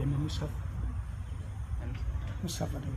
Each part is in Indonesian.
Demi Mushaf. Mushaf ada.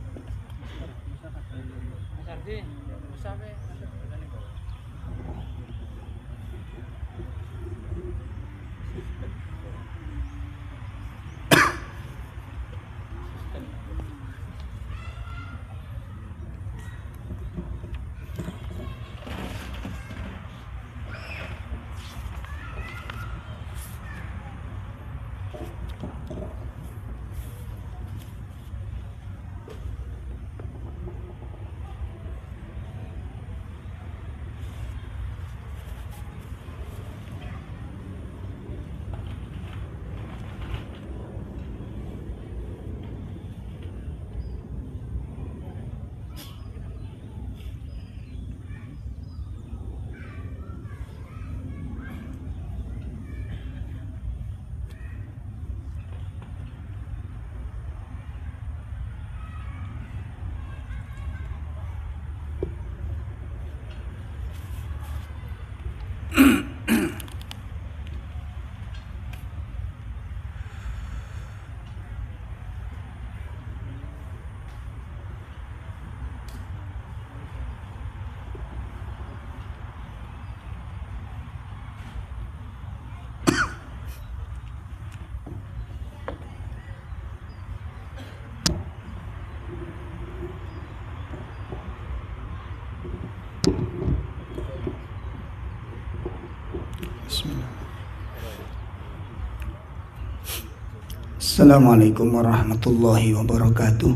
Assalamualaikum warahmatullahi wabarakatuh.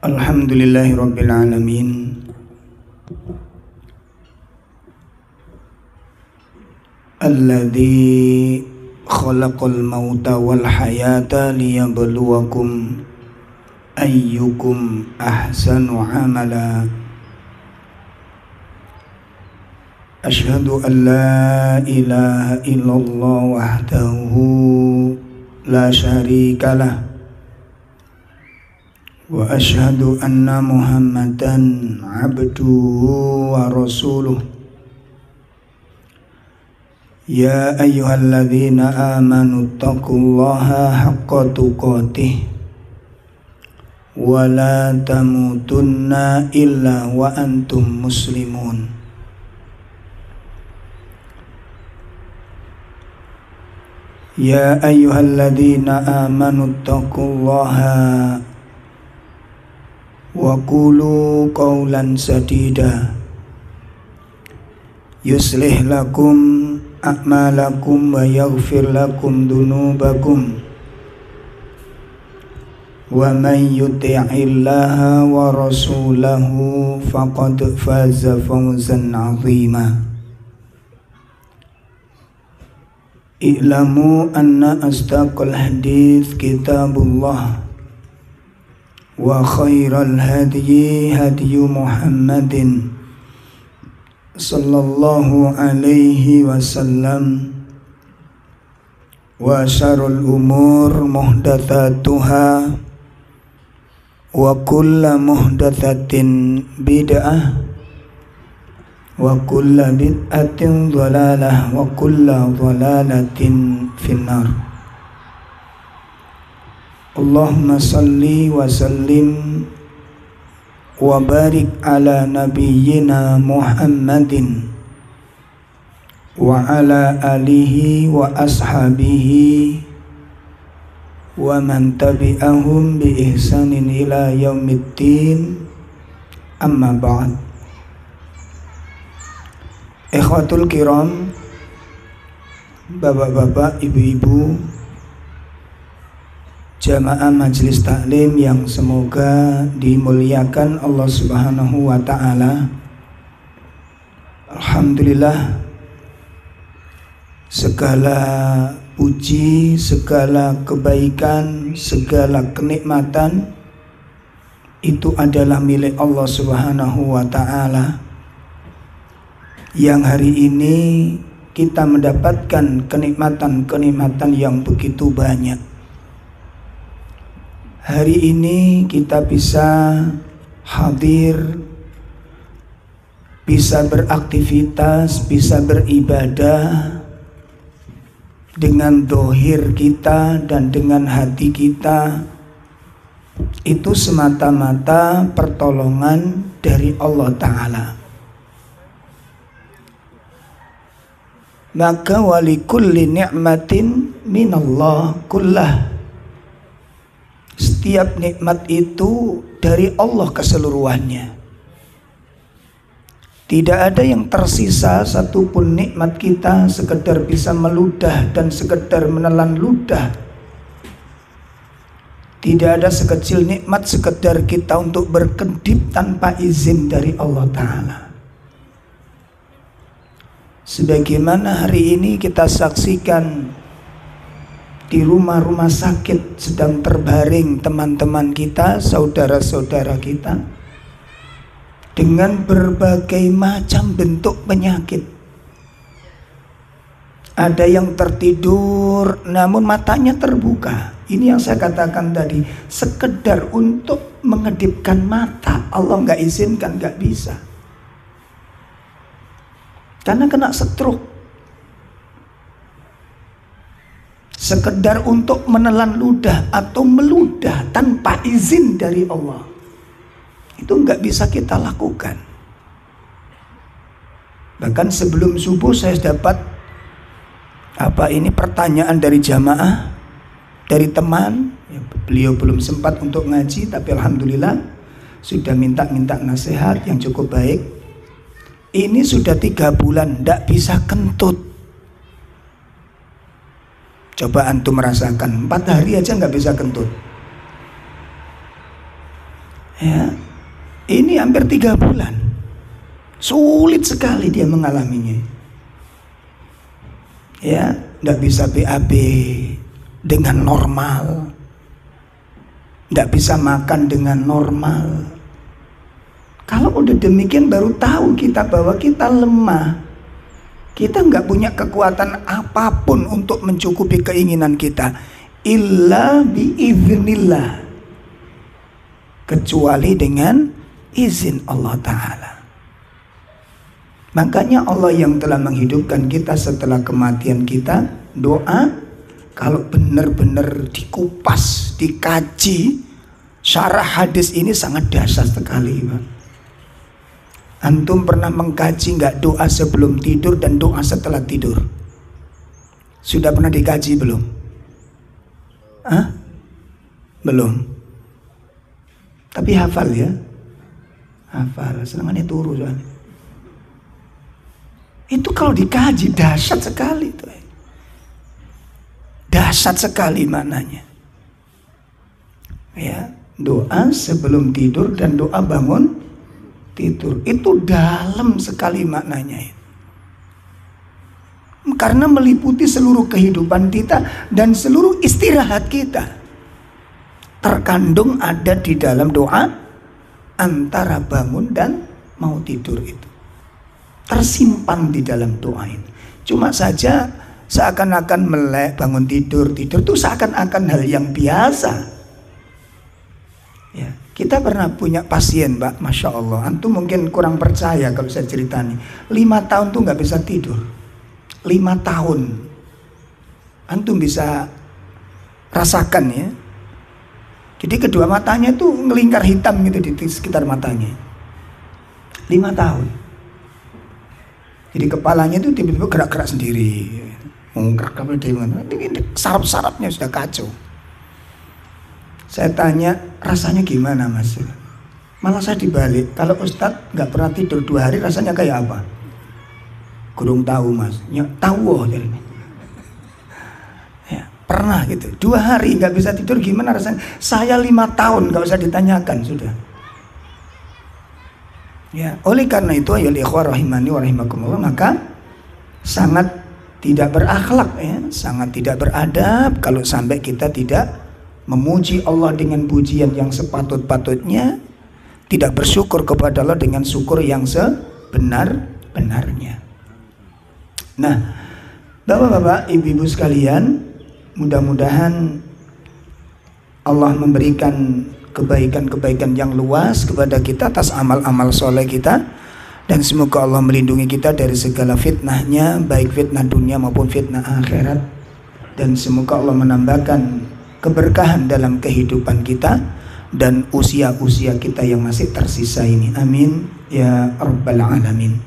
Alhamdulillahi rabbil alamin. Alladzi khalaqal mauta wal hayata liyabluwakum ayyukum ahsanu amala. Asyhadu an la ilaha illallah wahdahu la syarikalah wa asyhadu anna Muhammadan abduhu wa rasuluh. Ya ayyuhalladzina amanu taqullaha haqqa tuqatih wa la tamutunna illa wa antum muslimun. Ya ayyuhalladzina amanu taqullaha wa qulu qawlan sadida yuslih lakum a'malakum wa yaghfir lakum dunubakum wa man yuti'illaha wa rasulahu faqad faza fawzan 'azima. I'lamu anna asdaqal hadits kitabullah wa khairal hadyi hadyu Muhammadin sallallahu alaihi wasallam wa syarrul umur muhdatsatuha wa kullu muhdatsatin bid'ah wa kullu bid'atin dhalalah wa kullu dhalalatin finnar. Allahumma salli wa sallim wa barik ala nabiyyina Muhammadin wa ala alihi wa ashabihi wa man tabi'ahum bi ihsanin ila yaumiddin. Amma ba'd. Ikhwatul kiram, bapak-bapak, ibu-ibu, jamaah majelis taklim yang semoga dimuliakan Allah Subhanahu wa ta'ala. Alhamdulillah, segala puji, segala kebaikan, segala kenikmatan itu adalah milik Allah Subhanahu wa ta'ala, yang hari ini kita mendapatkan kenikmatan-kenikmatan yang begitu banyak. Hari ini kita bisa hadir bisa beraktivitas, bisa beribadah dengan dohir kita dan dengan hati kita, itu semata-mata pertolongan dari Allah Ta'ala. Maka walikulli ni'matin minallah kullah. Setiap nikmat itu dari Allah keseluruhannya. Tidak ada yang tersisa satupun nikmat kita sekedar bisa meludah dan sekedar menelan ludah. Tidak ada sekecil nikmat sekedar kita untuk berkedip tanpa izin dari Allah Ta'ala. Sebagaimana hari ini kita saksikan di rumah-rumah sakit sedang terbaring teman-teman kita, saudara-saudara kita, dengan berbagai macam bentuk penyakit. Ada yang tertidur namun matanya terbuka. Ini yang saya katakan tadi, sekedar untuk mengedipkan mata Allah nggak izinkan, nggak bisa, karena kena stroke. Sekedar untuk menelan ludah atau meludah tanpa izin dari Allah, itu nggak bisa kita lakukan. Bahkan sebelum subuh saya dapat pertanyaan dari jamaah, dari teman. Beliau belum sempat untuk ngaji, tapi alhamdulillah sudah minta nasihat yang cukup baik. Ini sudah 3 bulan nggak bisa kentut. Coba antum merasakan, 4 hari aja nggak bisa kentut. Ya, ini hampir 3 bulan. Sulit sekali dia mengalaminya. Ya, nggak bisa BAB dengan normal, nggak bisa makan dengan normal. Kalau udah demikian baru tahu kita bahwa kita lemah. Kita nggak punya kekuatan apapun untuk mencukupi keinginan kita, illa biiznillah, kecuali dengan izin Allah Ta'ala. Makanya Allah yang telah menghidupkan kita setelah kematian kita, doa kalau benar-benar dikupas, dikaji, syarah hadis ini sangat dahsyat sekali, Pak. Antum pernah mengkaji nggak doa sebelum tidur dan doa setelah tidur? Sudah pernah dikaji belum? Belum. Tapi hafal ya. Hafal, senangannya turu soalnya. Itu kalau dikaji dahsyat sekali itu. Dahsyat sekali maknanya. Ya, doa sebelum tidur dan doa bangun tidur itu dalam sekali maknanya. Karena meliputi seluruh kehidupan kita dan seluruh istirahat kita. Terkandung ada di dalam doa antara bangun dan mau tidur itu. Tersimpan di dalam doa ini. Cuma saja seakan-akan melek bangun tidur itu seakan-akan hal yang biasa. Ya, kita pernah punya pasien, Pak, Masya Allah. Antum mungkin kurang percaya kalau saya ceritani. 5 tahun tuh nggak bisa tidur. 5 tahun. Antum bisa rasakan ya. Jadi kedua matanya tuh ngelingkar hitam gitu di sekitar matanya. 5 tahun. Jadi kepalanya itu tiba-tiba gerak-gerak sendiri. Menggerak apa dia mana? Saraf-sarafnya sudah kacau. Saya tanya, rasanya gimana, Mas? Malah saya dibalik. Kalau Ustadz nggak pernah tidur 2 hari, rasanya kayak apa? Kurang tahu, Mas. Ya, tahu jadi. Ya, pernah gitu. 2 hari nggak bisa tidur, gimana rasanya? Saya 5 tahun, nggak usah ditanyakan sudah. Ya, oleh karena itu ayo ikhwah rahimani wa rahimakumullah, maka sangat tidak berakhlak ya, sangat tidak beradab kalau sampai kita tidak memuji Allah dengan pujian yang sepatut-patutnya, tidak bersyukur kepada Allah dengan syukur yang sebenar-benarnya. Nah, Bapak-bapak, ibu-ibu sekalian, mudah-mudahan Allah memberikan kebaikan-kebaikan yang luas kepada kita atas amal-amal soleh kita, Dan semoga Allah melindungi kita dari segala fitnahnya, baik fitnah dunia maupun fitnah akhirat. Dan semoga Allah menambahkan keberkahan dalam kehidupan kita dan usia-usia kita yang masih tersisa ini. Amin ya rabbal alamin.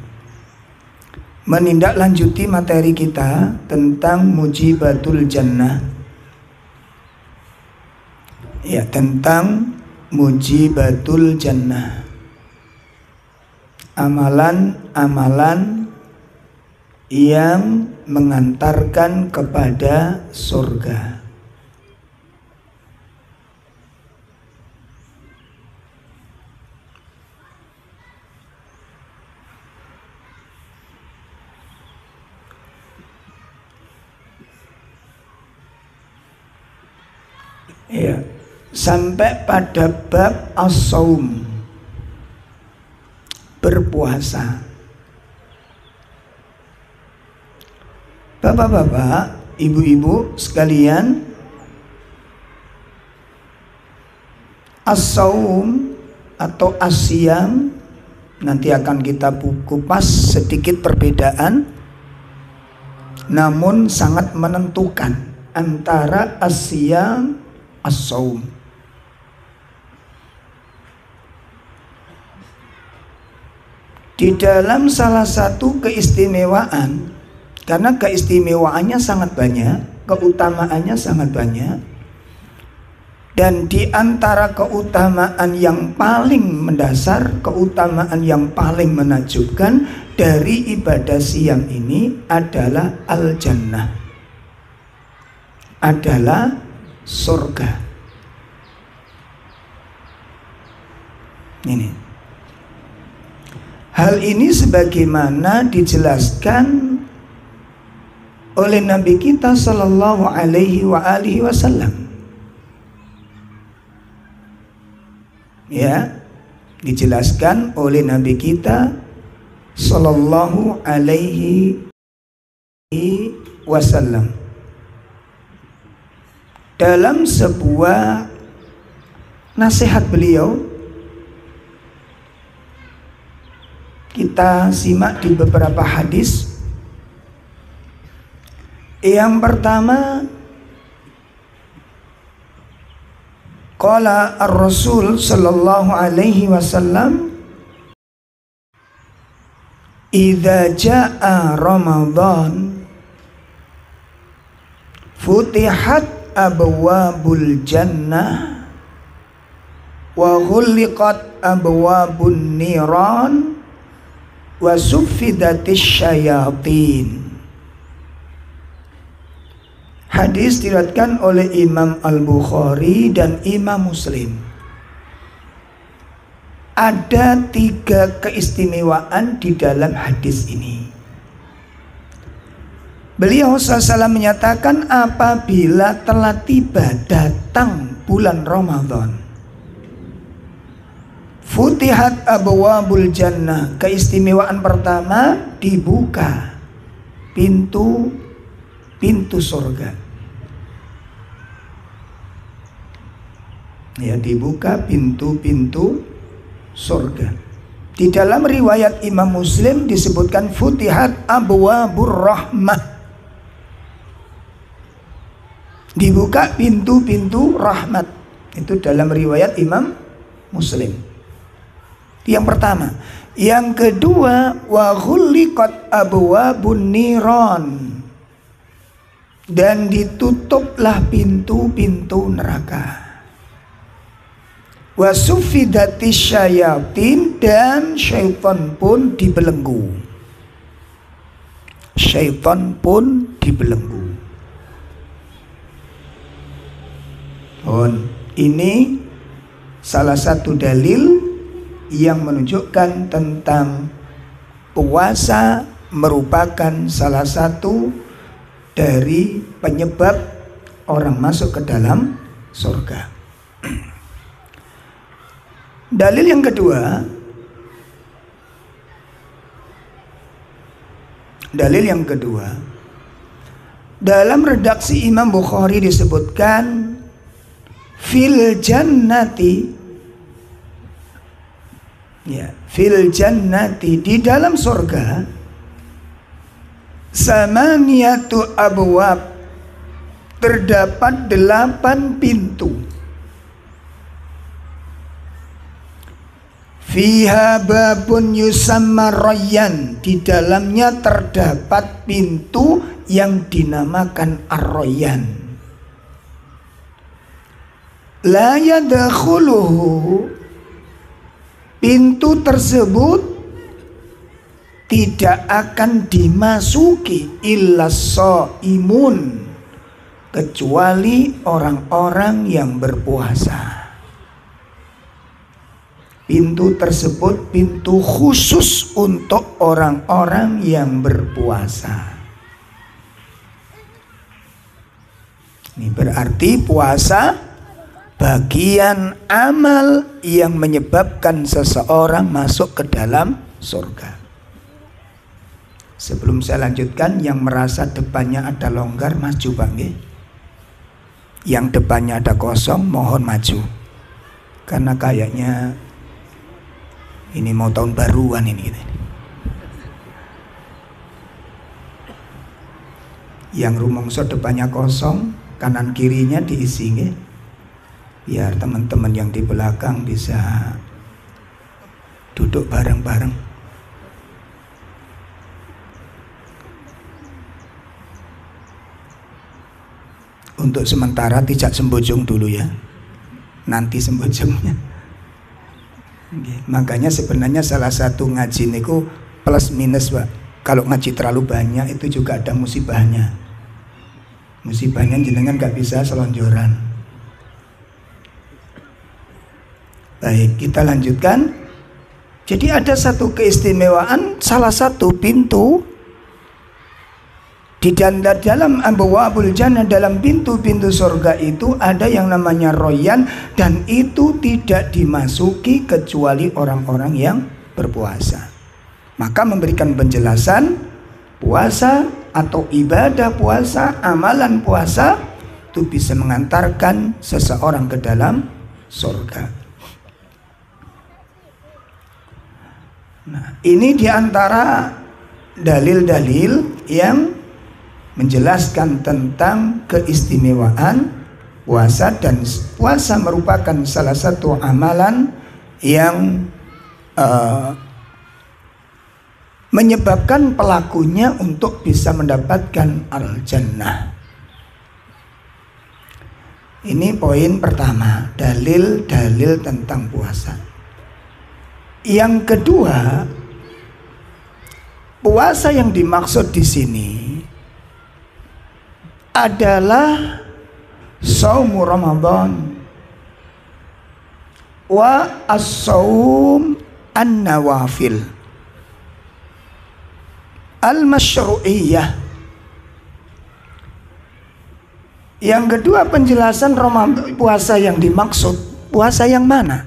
Menindaklanjuti materi kita tentang mujibatul jannah. Ya, tentang mujibatul jannah. Amalan-amalan yang mengantarkan kepada surga. Ya, sampai pada bab as-saum, berpuasa. Bapak-bapak, ibu-ibu sekalian, as-saum atau as-siyam nanti akan kita kupas sedikit perbedaan, namun sangat menentukan antara as-siyam as-saum. Di dalam salah satu keistimewaan, karena keistimewaannya sangat banyak, keutamaannya sangat banyak, dan di antara keutamaan yang paling mendasar, keutamaan yang paling menakjubkan dari ibadah siam ini adalah al-jannah, adalah surga. Ini. Hal ini sebagaimana dijelaskan oleh Nabi kita sallallahu alaihi wasallam. Ya, dijelaskan oleh Nabi kita sallallahu alaihi wasallam dalam sebuah nasihat beliau. Kita simak di beberapa hadis. Yang pertama, qala ar-rasul sallallahu alaihi wasallam, idza jaa ramadan futihat abwabul jannah wa ghulliqat abwabun niran wa suffidatis syayatin. Hadis diriwayatkan oleh Imam Al-Bukhari dan Imam Muslim. Ada 3 keistimewaan di dalam hadis ini. Beliau SAW menyatakan apabila telah tiba datang bulan Ramadan, futihat abwabul jannah, keistimewaan pertama, dibuka pintu surga. Ya, dibuka pintu-pintu surga. Di dalam riwayat Imam Muslim disebutkan futihat abwabur rahmah, dibuka pintu-pintu rahmat. Itu dalam riwayat Imam Muslim. Yang pertama. Yang kedua, wa ghulliqat abwabun niran, dan ditutuplah pintu-pintu neraka. Wa suffidatis syayatin, dan syaitan pun dibelenggu. Syaitan pun dibelenggu. Ini salah satu dalil yang menunjukkan tentang puasa merupakan salah satu dari penyebab orang masuk ke dalam surga. Dalil yang kedua, dalam redaksi Imam Bukhari disebutkan fil jannati, Ya, fil jannati, di dalam surga, samaniyatu abwab, terdapat 8 pintu. Fiha babun yusamma rayyan, di dalamnya terdapat pintu yang dinamakan ar-rayyan. La yadkhuluhu, pintu tersebut tidak akan dimasuki illa shaimun, kecuali orang-orang yang berpuasa. Pintu tersebut pintu khusus untuk orang-orang yang berpuasa. Ini berarti puasa bagian amal yang menyebabkan seseorang masuk ke dalam surga. Sebelum saya lanjutkan, yang merasa depannya ada longgar maju Pak nggih. Yang depannya ada kosong mohon maju. Karena kayaknya ini mau tahun baruan ini gitu. Yang rumongso depannya kosong, kanan kirinya diisi nggih. Biar teman-teman yang di belakang bisa duduk bareng-bareng. Untuk sementara tidak sembojong dulu ya. Nanti sembojongnya. Makanya sebenarnya salah satu ngaji niku plus minus Pak. Kalau ngaji terlalu banyak itu juga ada musibahnya. Musibahnya jenengan gak bisa selonjoran. Baik, kita lanjutkan. Jadi ada satu keistimewaan, salah satu pintu di dalam abwaabul jannah, dalam pintu-pintu surga itu ada yang namanya royan, dan itu tidak dimasuki kecuali orang-orang yang berpuasa. Maka memberikan penjelasan puasa atau ibadah puasa, amalan puasa itu bisa mengantarkan seseorang ke dalam surga. Nah, ini diantara dalil-dalil yang menjelaskan tentang keistimewaan puasa, dan puasa merupakan salah satu amalan yang menyebabkan pelakunya untuk bisa mendapatkan al-jannah. Ini poin pertama, dalil-dalil tentang puasa. Yang kedua, puasa yang dimaksud di sini adalah shaum Ramadan wa as-shaum an-nawafil al-masyru'iyah. Yang kedua, penjelasan Ramadan, puasa yang dimaksud, puasa yang mana?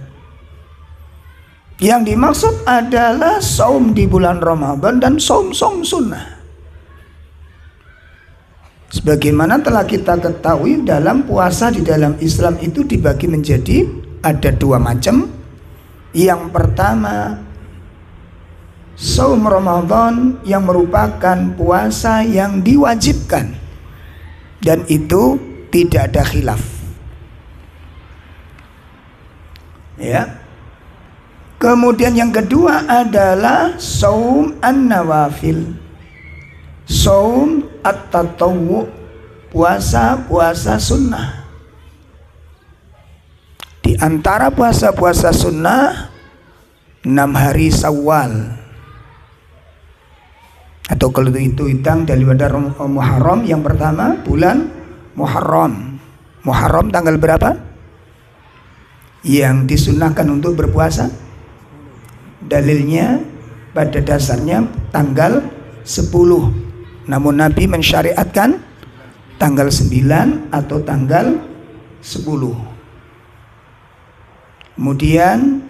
Yang dimaksud adalah saum di bulan Ramadan dan saum sunnah. Sebagaimana telah kita ketahui, dalam puasa di dalam Islam itu dibagi menjadi ada 2 macam. Yang pertama, saum Ramadan yang merupakan puasa yang diwajibkan, dan itu tidak ada khilaf. Ya. Kemudian yang kedua adalah saum an-nawafil, saum at-tatawwu, puasa-puasa sunnah. Di antara puasa-puasa sunnah 6 hari Syawal, atau kalau itu hitung daripada Muharram, yang pertama bulan Muharram. Muharram tanggal berapa yang disunahkan untuk berpuasa? Dalilnya pada dasarnya tanggal 10. Namun Nabi mensyariatkan tanggal 9 atau tanggal 10. Kemudian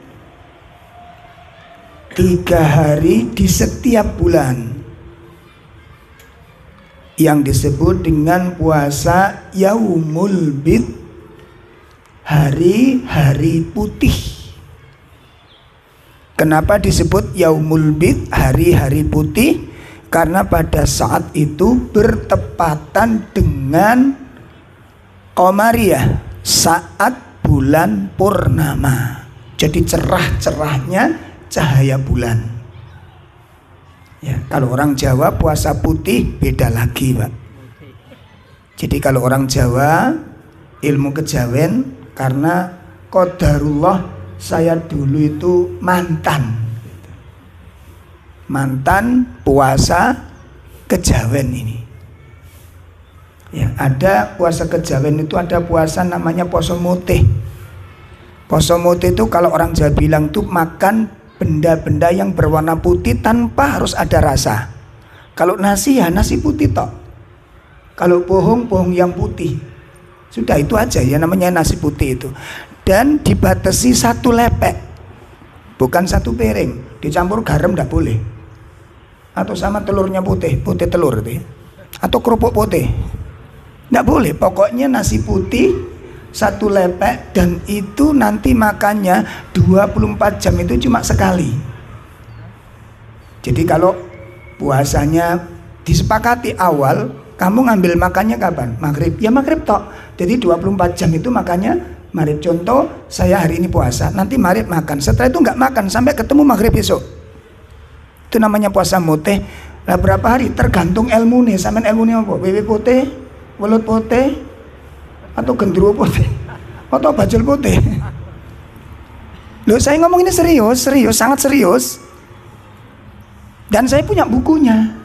3 hari di setiap bulan yang disebut dengan puasa Yaumul Bid, hari-hari putih. Kenapa disebut Yaumul Bid, hari-hari putih? Karena pada saat itu bertepatan dengan Qamariyah, saat bulan purnama. Jadi cerah-cerahnya cahaya bulan. Ya, kalau orang Jawa puasa putih beda lagi, Pak. Jadi kalau orang Jawa ilmu kejawen, karena qadarullah saya dulu itu mantan puasa kejawen ini. Ya, ada puasa kejawen itu, ada puasa namanya poso mutih. Poso mutih itu kalau orang Jawa bilang tuh makan benda-benda yang berwarna putih tanpa harus ada rasa. Kalau nasi ya nasi putih tok. Kalau bohong yang putih. Sudah itu aja ya namanya nasi putih itu. Dan dibatasi 1 lepek, bukan 1 piring. Dicampur garam tidak boleh. Atau sama telurnya putih telur itu ya. Atau kerupuk putih tidak boleh. Pokoknya nasi putih 1 lepek, dan itu nanti makannya 24 jam itu cuma sekali. Jadi kalau puasanya disepakati awal, kamu ngambil makannya kapan? Maghrib, ya maghrib tok. Jadi 24 jam itu makannya maghrib. Contoh saya hari ini puasa, nanti maghrib makan, setelah itu nggak makan sampai ketemu maghrib besok. Itu namanya puasa mutih. Lah berapa hari? Tergantung ilmu nih. Sampean ilmu nih apa? Wewe putih, welut putih, atau gendruwo putih, atau bajul putih. Loh, saya ngomong ini serius, sangat serius. Dan saya punya bukunya.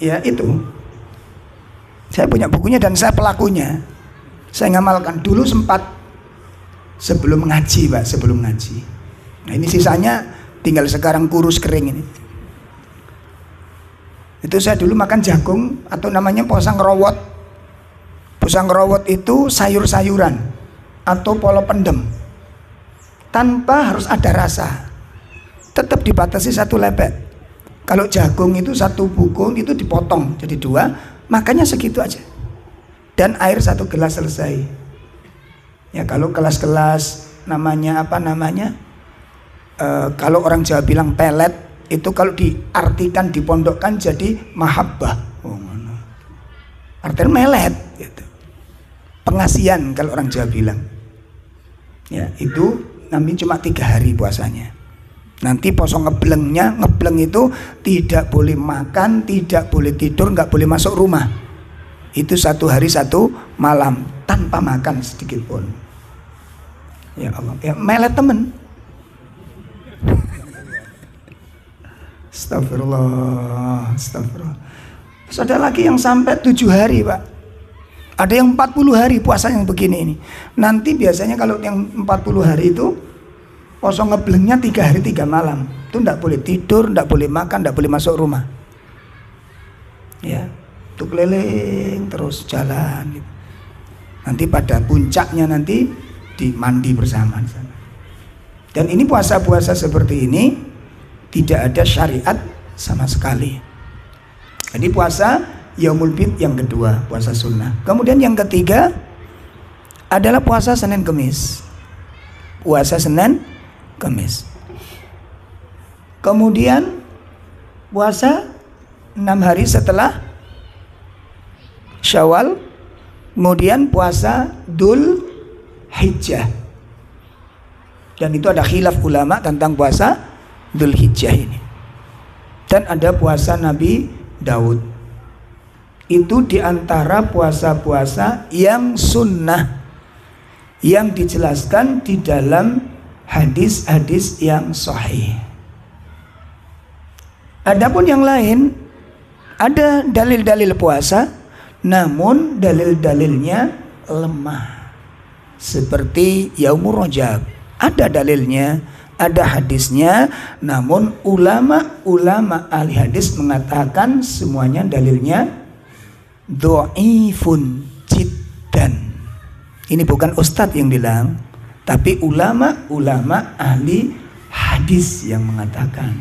Ya itu. Saya punya bukunya dan saya pelakunya. Saya ngamalkan dulu sempat sebelum ngaji, Pak, sebelum ngaji. Nah ini sisanya tinggal sekarang kurus kering ini. Itu saya dulu makan jagung atau namanya posang rawot. Posang rawot itu sayur-sayuran atau polo pendem, tanpa harus ada rasa. Tetap dibatasi 1 lepek. Kalau jagung itu 1 bukung itu dipotong jadi 2, makanya segitu aja. Dan air 1 gelas selesai. Ya kalau kelas-kelas namanya apa namanya? Kalau orang Jawa bilang pelet, itu kalau diartikan dipondokkan jadi mahabbah. Artinya melet gitu. Pengasihan kalau orang Jawa bilang. Ya, itu namanya cuma 3 hari puasanya. Nanti poso ngebleng itu tidak boleh makan, tidak boleh tidur, nggak boleh masuk rumah. Itu 1 hari 1 malam tanpa makan sedikit pun. Ya Allah, ya melet temen. Astagfirullah. Terus ada lagi yang sampai 7 hari, Pak. Ada yang 40 hari puasa yang begini ini. Nanti biasanya kalau yang 40 hari itu poso ngeblengnya 3 hari 3 malam. Itu enggak boleh tidur, enggak boleh makan, enggak boleh masuk rumah. Ya, itu keliling terus jalan gitu. Nanti pada puncaknya nanti dimandi bersama di sana. Dan ini puasa-puasa seperti ini tidak ada syariat sama sekali. Jadi puasa Yaumul Bid yang kedua, puasa sunnah. Kemudian yang ketiga adalah puasa Senin Kemis. Puasa Senin Kemis. Kemudian puasa 6 hari setelah Syawal. Kemudian puasa Dzul Hijjah. Dan itu ada khilaf ulama tentang puasa Dzul Hijjah ini. Dan ada puasa Nabi Daud. Itu diantara puasa-puasa yang sunnah, yang dijelaskan di dalam hadis-hadis yang sahih. Adapun yang lain, ada dalil-dalil puasa, namun dalil-dalilnya lemah. Seperti Yaumur Rajab, ada dalilnya, ada hadisnya, namun ulama ahli hadis mengatakan semuanya dalilnya dhaifun jiddan. Ini bukan ustadz yang bilang, tapi ulama ahli hadis yang mengatakan.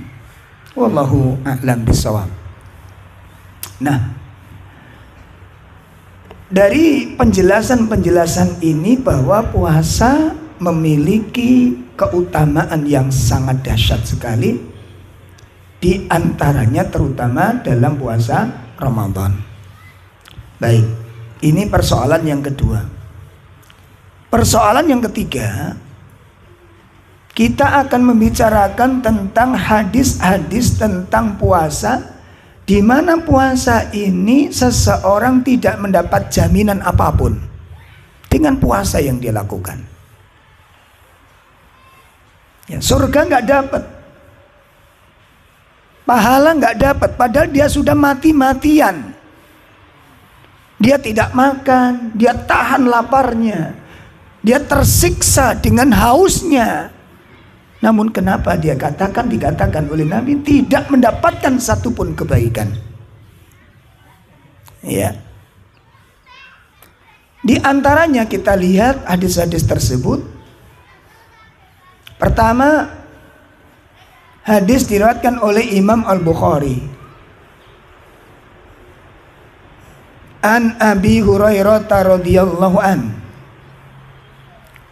Wallahu a'lam bishawab. Nah, dari penjelasan-penjelasan ini bahwa puasa memiliki keutamaan yang sangat dahsyat sekali, di antaranya terutama dalam puasa Ramadan. Baik, ini persoalan yang kedua. Persoalan yang ketiga, kita akan membicarakan tentang hadis-hadis tentang puasa, di mana puasa ini seseorang tidak mendapat jaminan apapun dengan puasa yang dia lakukan. Ya, surga nggak dapat, pahala nggak dapat, padahal dia sudah mati-matian. Dia tidak makan, dia tahan laparnya, dia tersiksa dengan hausnya. Namun kenapa dikatakan oleh Nabi tidak mendapatkan satupun kebaikan? Ya. Di antaranya kita lihat hadis-hadis tersebut. Pertama, hadis diriwayatkan oleh Imam Al-Bukhari. An Abi Hurairah radhiyallahu an.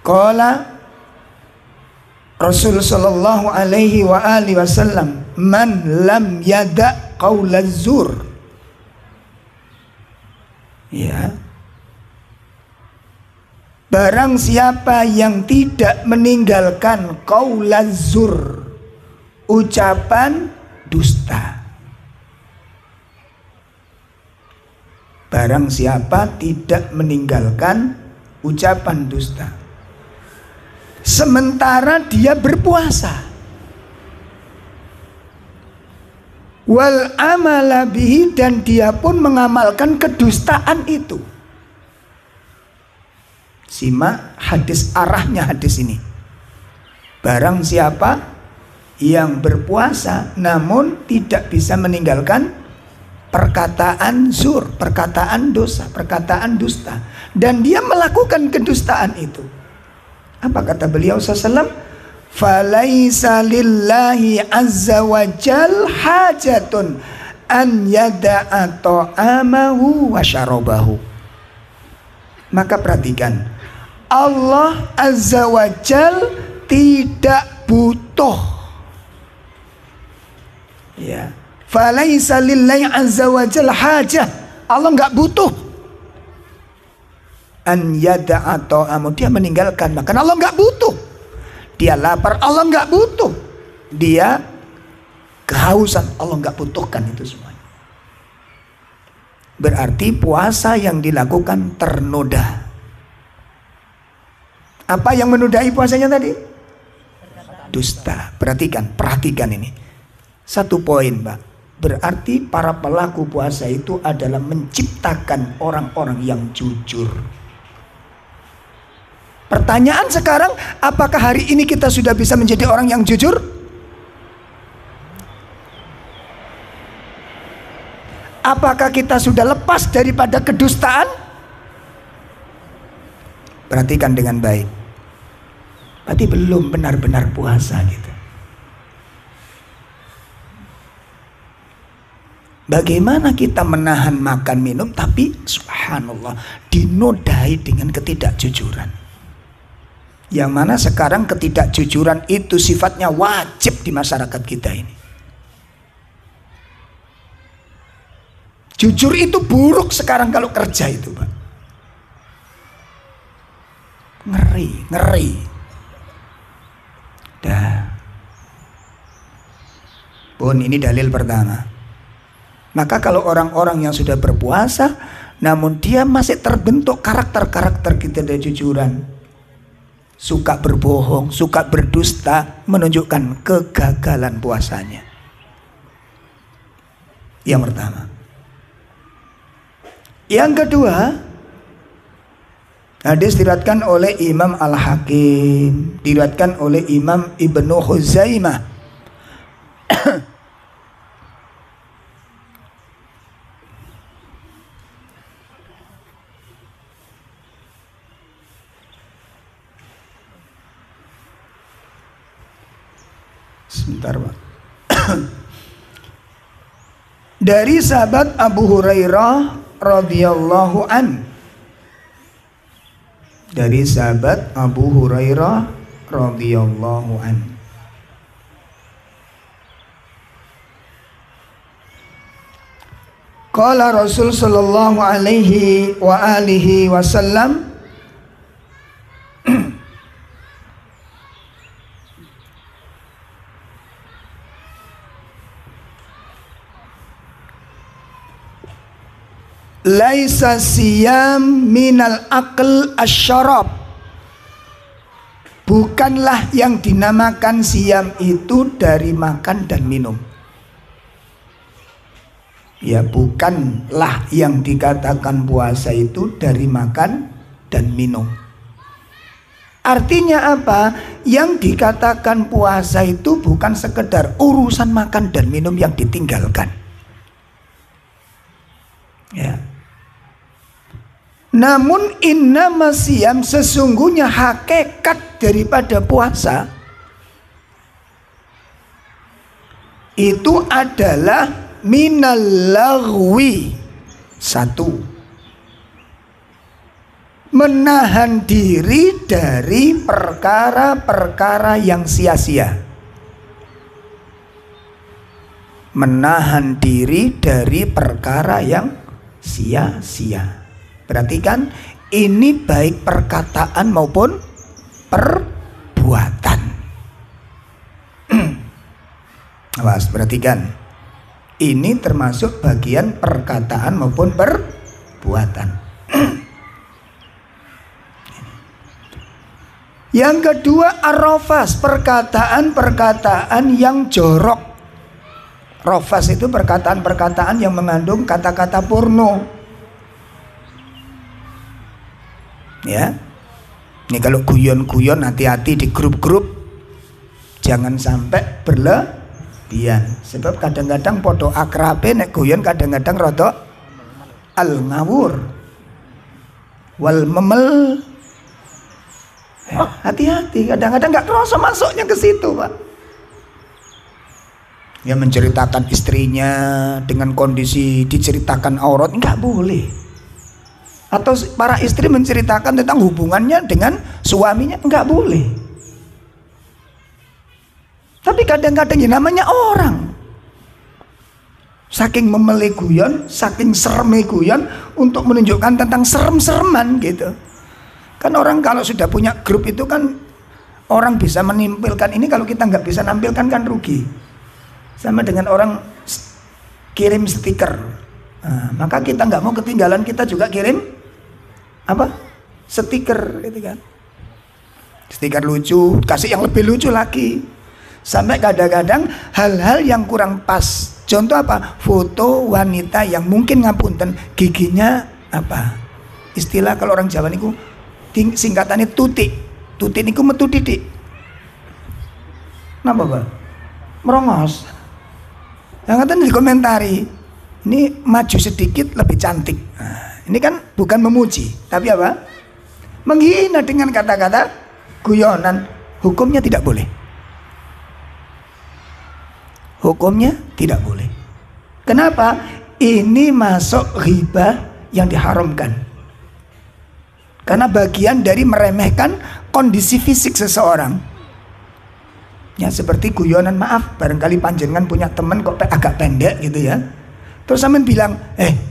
Qala Rasul sallallahu alaihi wa alihi wasallam, man lam yada qaulaz zur. Ya. Barang siapa yang tidak meninggalkan qaulaz zur, ucapan dusta. Barang siapa tidak meninggalkan ucapan dusta, sementara dia berpuasa, wal amala bihi, dan dia pun mengamalkan kedustaan itu. Simak hadis, arahnya hadis ini. Barang siapa yang berpuasa namun tidak bisa meninggalkan perkataan zur, perkataan dosa, perkataan dusta, dan dia melakukan kedustaan itu, apa kata beliau SAW? Falaisa lillahi azza wa jal hajatun an yada'a ta'amahu wa syarabahu. Maka perhatikan, Allah azza wa jal tidak butuh, ya. Falaisa lillahi azza wa jal hajah, Allah nggak butuh an yada'a ta'amahu, dia meninggalkan makan, Allah nggak butuh. Dia lapar, Allah nggak butuh. Dia kehausan, Allah nggak butuhkan itu semuanya. Berarti puasa yang dilakukan ternoda. Apa yang menodai puasanya tadi? Dusta. Perhatikan ini. Satu poin, Mbak. Berarti para pelaku puasa itu adalah menciptakan orang-orang yang jujur. Pertanyaan sekarang, apakah hari ini kita sudah bisa menjadi orang yang jujur? Apakah kita sudah lepas daripada kedustaan? Perhatikan dengan baik. Berarti belum benar-benar puasa gitu. Bagaimana kita menahan makan minum tapi subhanallah dinodai dengan ketidakjujuran. Yang mana sekarang ketidakjujuran itu sifatnya wajib di masyarakat kita ini. Jujur itu buruk sekarang kalau kerja itu, Pak. Ngeri. Dah. Pun ini dalil pertama. Maka kalau orang-orang yang sudah berpuasa namun dia masih terbentuk karakter-karakter ketidakjujuran, suka berbohong, suka berdusta, menunjukkan kegagalan puasanya. Yang pertama. Yang kedua, hadis diriwayatkan oleh Imam Al-Hakim, diriwayatkan oleh Imam Ibnu Khuzaimah. Sebentar, Pak. Dari sahabat Abu Hurairah radhiyallahu an. dari sahabat Abu Hurairah radhiyallahu anhu. Qala Rasul sallallahu alaihi wa alihi wasallam, laisa siyam minal aql asyarab. Bukanlah yang dinamakan siyam itu dari makan dan minum. Ya, bukanlah yang dikatakan puasa itu dari makan dan minum. Artinya apa? Yang dikatakan puasa itu bukan sekedar urusan makan dan minum yang ditinggalkan. Ya. Namun innama siyam, sesungguhnya hakikat daripada puasa itu adalah minal laghwi. Satu, menahan diri dari perkara-perkara yang sia-sia. Menahan diri dari perkara yang sia-sia. Perhatikan, ini baik perkataan maupun perbuatan. Awas, perhatikan. Ini termasuk bagian perkataan maupun perbuatan. Yang kedua, ar-rafas, perkataan-perkataan yang jorok. Rafas itu perkataan-perkataan yang mengandung kata-kata porno. Ya. Ini kalau guyon-guyon hati-hati di grup-grup, jangan sampai berlebihan. Sebab kadang-kadang podo akrabe nek guyon kadang-kadang rada al ngawur wal memel. Hati-hati, kadang-kadang nggak kerasa masuknya ke situ, Pak. Ya, menceritakan istrinya dengan kondisi diceritakan aurat nggak boleh. Atau para istri menceritakan tentang hubungannya dengan suaminya nggak boleh. Tapi kadang-kadang yang namanya orang, saking memele guyon, saking sereme guyon untuk menunjukkan tentang serem-sereman gitu. Kan orang kalau sudah punya grup itu kan orang bisa menimpilkan ini, kalau kita nggak bisa nampilkan kan rugi. Sama dengan orang kirim stiker. Nah, maka kita nggak mau ketinggalan, kita juga kirim apa? Stiker gitu kan. Stiker lucu, kasih yang lebih lucu lagi. Sampai kadang-kadang hal-hal yang kurang pas. Contoh apa? Foto wanita yang mungkin ngapunten giginya apa? Istilah kalau orang Jawa niku singkatannya tutik. Tutik niku metu titik. Napa, Pak? Merongos. Yang ngaten dikomentari, ini maju sedikit lebih cantik. Nah, ini kan bukan memuji, tapi apa? Menghina dengan kata-kata guyonan. Hukumnya tidak boleh. Hukumnya tidak boleh. Kenapa? Ini masuk ghibah yang diharamkan. Karena bagian dari meremehkan kondisi fisik seseorang. Ya, seperti guyonan, maaf, barangkali panjenengan punya teman kok agak pendek gitu ya. Terus sampean bilang,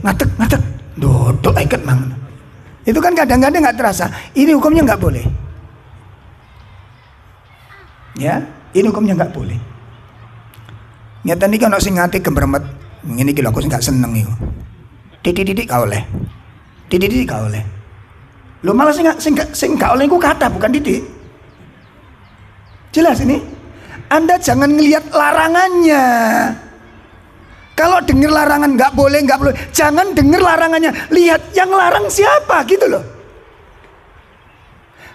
ngatek, dodok iket mang. Itu kan kadang-kadang nggak terasa. Ini hukumnya nggak boleh. Ya, ini hukumnya nggak boleh. Nyata nih kalau sing ngati gembermet, ini kilo aku nggak seneng itu. Titik kau oleh, titik kau oleh. Lo malah sing nggak oleh ku kata bukan titik. Jelas ini. Anda jangan ngelihat larangannya. Kalau dengar larangan nggak boleh, jangan dengar larangannya. Lihat yang larang siapa gitu loh.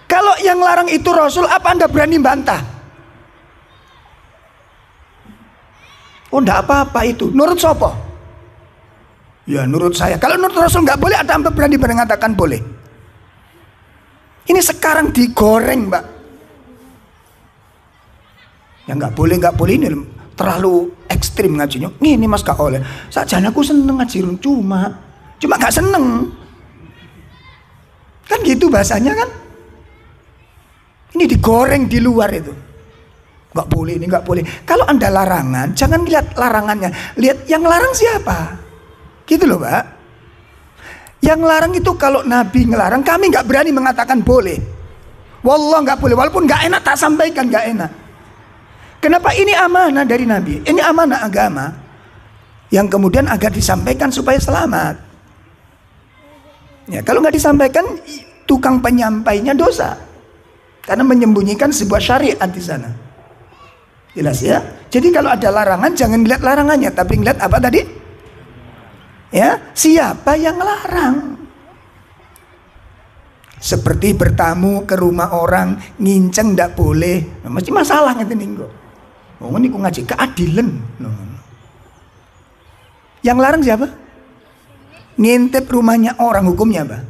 Kalau yang larang itu Rasul, apa Anda berani bantah? Oh, enggak apa-apa itu. Nurut sopo? Ya, nurut saya. Kalau nurut Rasul nggak boleh, ada apa berani mengatakan boleh? Ini sekarang digoreng, Mbak. Ya nggak boleh ini terlalu ekstrim ngajinya. Ini Mas gak oleh. Sajane aku seneng ngaji cuma nggak seneng. Kan gitu bahasanya kan? Ini digoreng di luar itu. Nggak boleh, ini nggak boleh. Kalau Anda larangan, jangan lihat larangannya, lihat yang larang siapa. Gitu loh Pak. Yang larang itu kalau Nabi ngelarang, kami nggak berani mengatakan boleh. Wallah nggak boleh, walaupun nggak enak tak sampaikan, nggak enak. Kenapa? Ini amanah dari Nabi, ini amanah agama yang kemudian agar disampaikan supaya selamat. Ya, kalau nggak disampaikan, tukang penyampainya dosa karena menyembunyikan sebuah syariat di sana. Jelas ya. Jadi kalau ada larangan, jangan lihat larangannya, tapi lihat apa tadi? Ya, siapa yang larang? Seperti bertamu ke rumah orang, nginceng ndak boleh. Nah, mesti masalah ngeten niku. Oh, niku ngaji keadilan. Yang larang siapa? Ngintip rumahnya orang, hukumnya apa?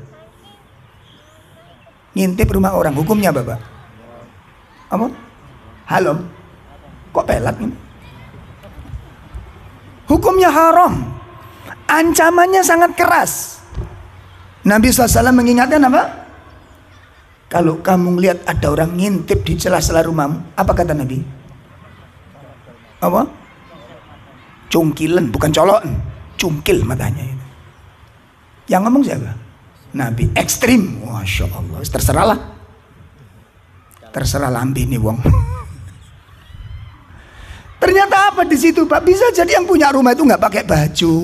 Ngintip rumah orang, hukumnya apa, Pak? Apa? Haram. Kok pelat ini? Hukumnya haram. Ancamannya sangat keras. Nabi SAW mengingatkan apa? Kalau kamu lihat ada orang ngintip di celah-celah rumahmu, apa kata Nabi? Apa? Cungkilan, bukan colokan, cungkil matanya itu. Yang ngomong siapa? Nabi. Ekstrim. Masya Allah. Terserahlah. Terserah lambi nih wong. Ternyata apa di situ Pak? Bisa jadi yang punya rumah itu nggak pakai baju.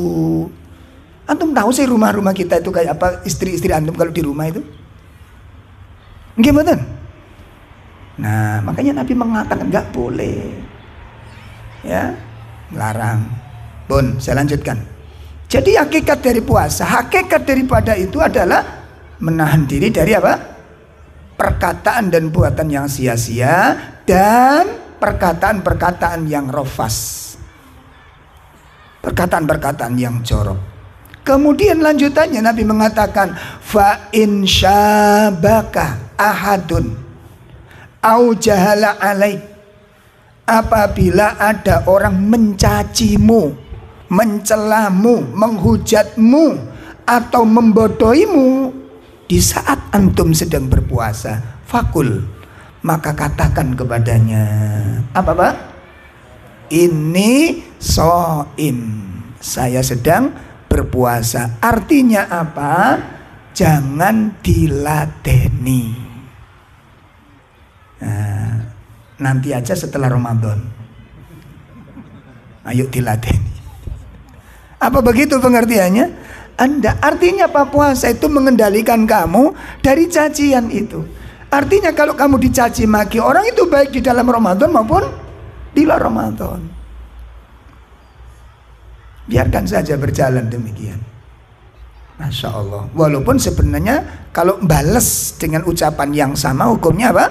Antum tahu sih rumah-rumah kita itu kayak apa, istri-istri antum kalau di rumah itu? Gimana? Nah, makanya Nabi mengatakan nggak boleh. Ya, larang. Bun, saya lanjutkan. Jadi hakikat dari puasa, hakikat daripada itu adalah menahan diri dari apa? Perkataan dan buatan yang sia-sia dan perkataan-perkataan yang rofas, perkataan-perkataan yang jorok. Kemudian lanjutannya Nabi mengatakan, fa in syabaka ahadun au jahala alaik, apabila ada orang mencacimu, mencelamu, menghujatmu atau membodohimu di saat antum sedang berpuasa, fakul, maka katakan kepadanya, apa Pak? Ini soim, saya sedang berpuasa. Artinya apa? Jangan diladeni. Nah, nanti aja setelah Ramadan, ayo diladeni. Apa begitu pengertiannya? Artinya apa? Puasa itu mengendalikan kamu dari cacian itu. Artinya kalau kamu dicaci maki orang itu baik di dalam Ramadan maupun di luar Ramadan, biarkan saja berjalan demikian. Masya Allah. Walaupun sebenarnya kalau balas dengan ucapan yang sama hukumnya apa?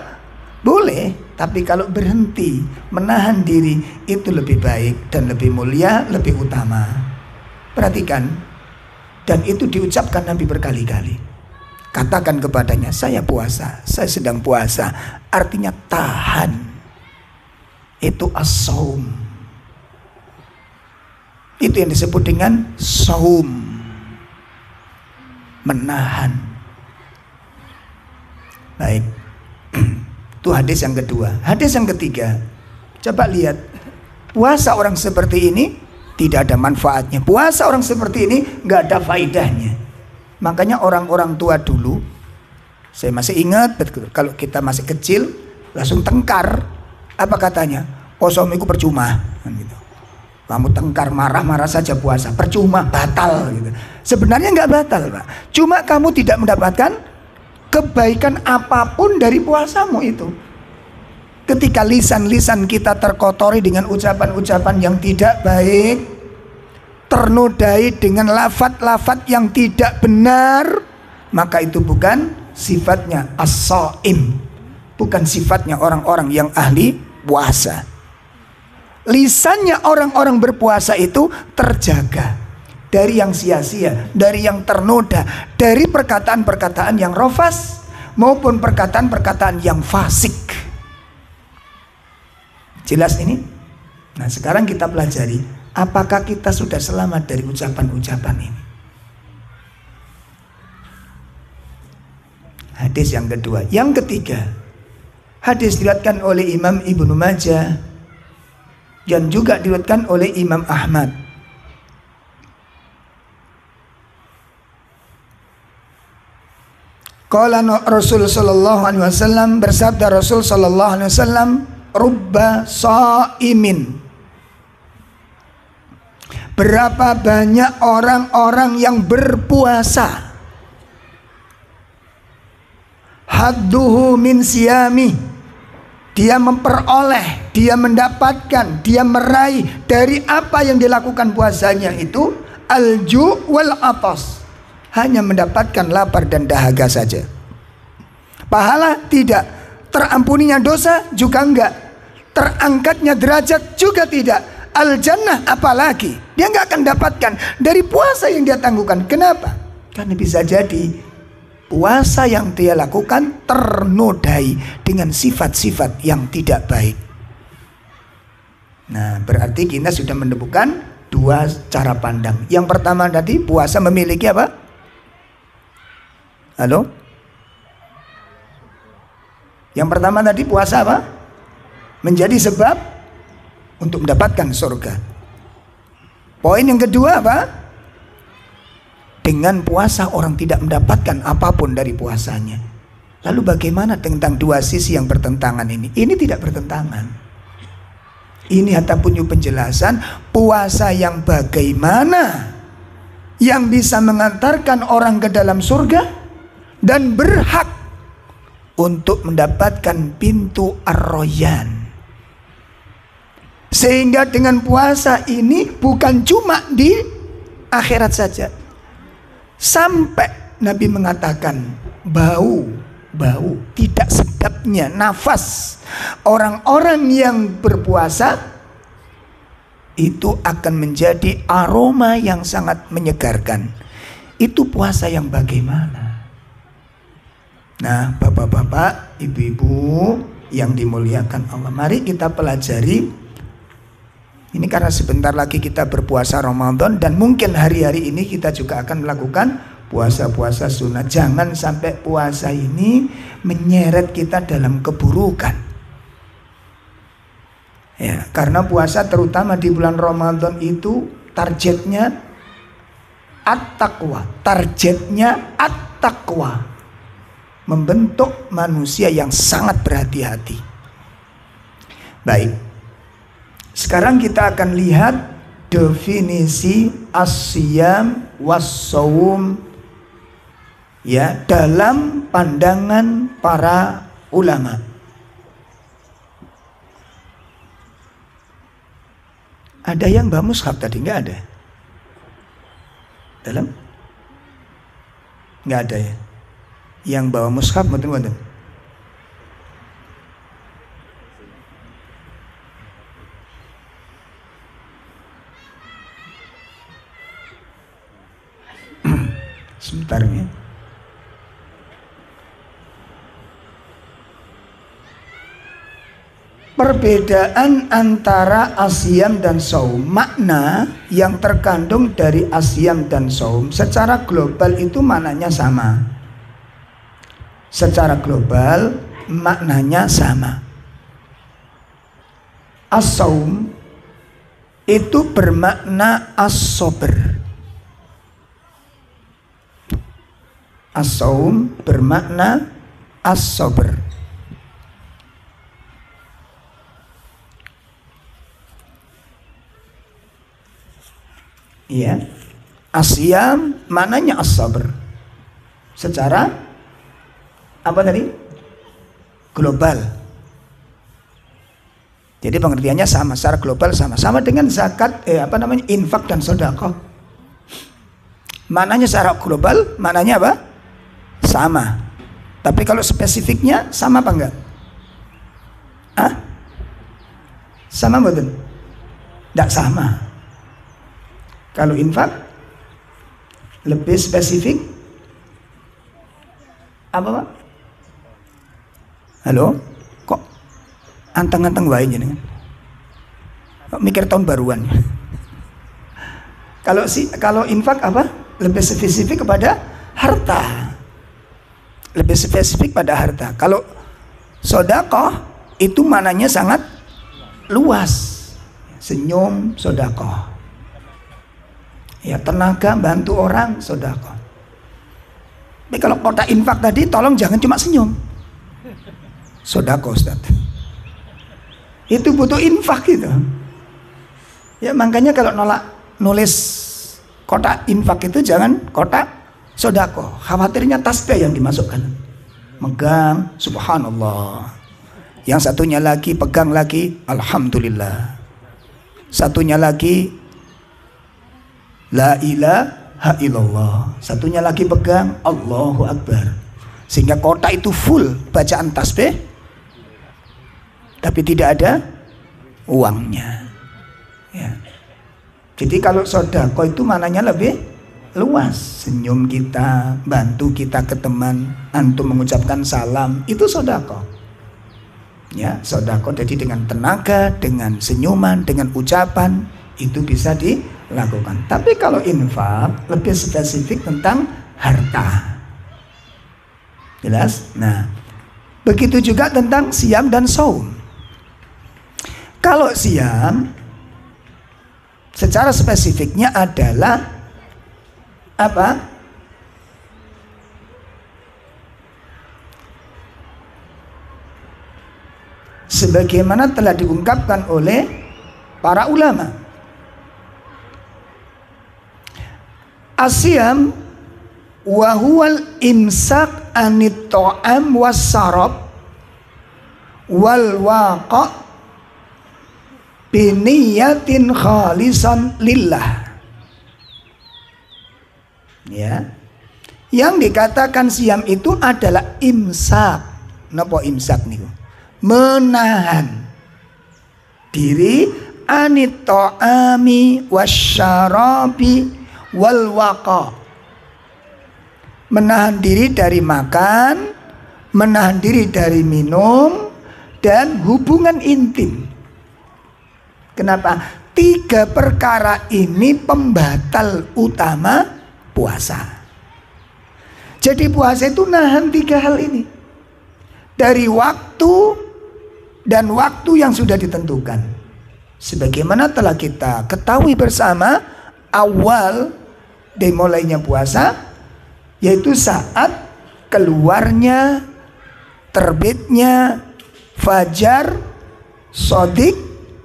Boleh. Tapi kalau berhenti, menahan diri, itu lebih baik dan lebih mulia, lebih utama. Perhatikan. Dan itu diucapkan Nabi berkali-kali. Katakan kepadanya, saya puasa, saya sedang puasa. Artinya tahan. Itu as-saum. Itu yang disebut dengan saum. Menahan. Baik. Itu hadis yang kedua. Hadis yang ketiga, coba lihat. Puasa orang seperti ini tidak ada manfaatnya. Puasa orang seperti ini gak ada faidahnya. Makanya orang-orang tua dulu, saya masih ingat betul, kalau kita masih kecil langsung tengkar. Apa katanya? Posomiku percuma gitu. Kamu tengkar, marah-marah saja puasa, percuma, batal gitu. Sebenarnya nggak batal Pak, cuma kamu tidak mendapatkan kebaikan apapun dari puasamu itu. Ketika lisan-lisan kita terkotori dengan ucapan-ucapan yang tidak baik, ternodai dengan lafaz-lafaz yang tidak benar, maka itu bukan sifatnya as-shaim, bukan sifatnya orang-orang yang ahli puasa. Lisannya orang-orang berpuasa itu terjaga dari yang sia-sia, dari yang ternoda, dari perkataan-perkataan yang rofas maupun perkataan-perkataan yang fasik. Jelas ini? Nah, sekarang kita pelajari, apakah kita sudah selamat dari ucapan-ucapan ini? Hadis yang kedua. Yang ketiga, Hadis diriwayatkan oleh Imam Ibnu Majah dan juga diriwayatkan oleh Imam Ahmad. Qala Rasul sallallahu alaihi wasallam, bersabda Rasul sallallahu alaihi wasallam, rubba shaimin. Berapa banyak orang-orang yang berpuasa, hadduhu min siyami, dia memperoleh, dia mendapatkan, dia meraih dari apa yang dilakukan puasanya itu al-ju' wal atas, hanya mendapatkan lapar dan dahaga saja. Pahala tidak, terampuninya dosa juga enggak, terangkatnya derajat juga tidak, al-jannah apalagi dia enggak akan dapatkan dari puasa yang dia tangguhkan. Kenapa? Karena bisa jadi puasa yang dia lakukan ternodai dengan sifat-sifat yang tidak baik. Nah, berarti kita sudah menemukan dua cara pandang. Yang pertama tadi, puasa memiliki apa? Halo? Yang pertama tadi, puasa apa? Menjadi sebab untuk mendapatkan surga. Poin yang kedua apa? Dengan puasa orang tidak mendapatkan apapun dari puasanya. Lalu bagaimana tentang dua sisi yang bertentangan ini? Ini tidak bertentangan. Ini hatta punya penjelasan puasa yang bagaimana yang bisa mengantarkan orang ke dalam surga dan berhak untuk mendapatkan pintu ar-royan. Sehingga dengan puasa ini bukan cuma di akhirat saja. Sampai Nabi mengatakan bau tidak sedapnya nafas orang-orang yang berpuasa itu akan menjadi aroma yang sangat menyegarkan. Itu puasa yang bagaimana? Nah, bapak-bapak, ibu-ibu yang dimuliakan Allah, mari kita pelajari. Ini karena sebentar lagi kita berpuasa Ramadan dan mungkin hari-hari ini kita juga akan melakukan puasa-puasa sunat. Jangan sampai puasa ini menyeret kita dalam keburukan. Ya, karena puasa terutama di bulan Ramadan itu targetnya at-taqwa. Targetnya at-taqwa. Membentuk manusia yang sangat berhati-hati. Baik. Sekarang kita akan lihat definisi as-siyam was-shaum ya dalam pandangan para ulama. Ada yang bawa mushaf tadi? Enggak ada. Dalam? Enggak ada ya. Yang bawa mushaf mboten-mboten. Sebentar ya. Perbedaan antara asyam dan shaum, makna yang terkandung dari asyam dan shaum secara global itu maknanya sama. Secara global maknanya sama. As-shaum itu bermakna as-sabr. As-shaum bermakna as-sabr. Ya, asyam maknanya as-sabr. Secara apa tadi? Global. Jadi pengertiannya sama, secara global sama dengan zakat, infak dan sedekah. Maknanya secara global, maknanya apa? Sama. Tapi kalau spesifiknya sama apa enggak? Sama betul? Tidak sama. Kalau infak lebih spesifik apa Pak? Halo? Kok anteng-anteng wae jenengan? Kok mikir tahun baruan? Kalau infak apa? Lebih spesifik kepada harta. Lebih spesifik pada harta. Kalau Sodakoh itu mananya sangat luas. Senyum sodakoh, ya tenaga bantu orang sodakoh. Tapi kalau kota infak tadi, tolong jangan cuma senyum. Sodakoh Ustaz, itu butuh infak gitu. Ya makanya kalau nulis kotak infak itu jangan kotak sodakoh. Khawatirnya tasbih yang dimasukkan. Megang subhanallah. Yang satunya lagi pegang lagi alhamdulillah. Satunya lagi la ilaha illallah. Satunya lagi pegang Allahu Akbar. Sehingga kotak itu full bacaan tasbih, tapi tidak ada uangnya. Ya. Jadi kalau sodako itu mananya lebih luas. Senyum kita, bantu kita ke teman, antum mengucapkan salam, itu sodako. Ya, sodako jadi dengan tenaga, dengan senyuman, dengan ucapan, itu bisa dilakukan. Tapi kalau infak lebih spesifik tentang harta. Jelas? Nah, begitu juga tentang siam dan saum. Kalau siam secara spesifiknya adalah apa? Sebagaimana telah diungkapkan oleh para ulama, asyam wa huwal imsak anit ta'am was sarab wal waqa biniyatin khalisan lillah. Ya, yang dikatakan siam itu adalah imsak. Napa imsak niku? Menahan diri anit ta'ami wasyarabi wal waqa. Menahan diri dari makan, menahan diri dari minum, dan hubungan intim. Kenapa? 3 perkara ini pembatal utama puasa. Jadi puasa itu nahan 3 hal ini. Dari waktu dan waktu yang sudah ditentukan. Sebagaimana telah kita ketahui bersama, awal dimulainya puasa yaitu saat keluarnya, terbitnya fajar sodik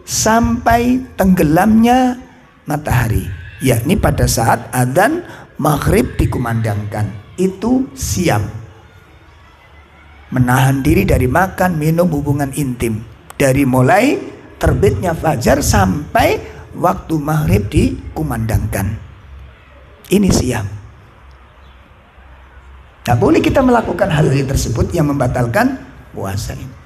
sampai tenggelamnya matahari, yakni pada saat adzan maghrib dikumandangkan. Itu siam. Menahan diri dari makan, minum, hubungan intim, dari mulai terbitnya fajar sampai waktu maghrib dikumandangkan. Ini siam. Tak boleh kita melakukan hal tersebut yang membatalkan puasa ini.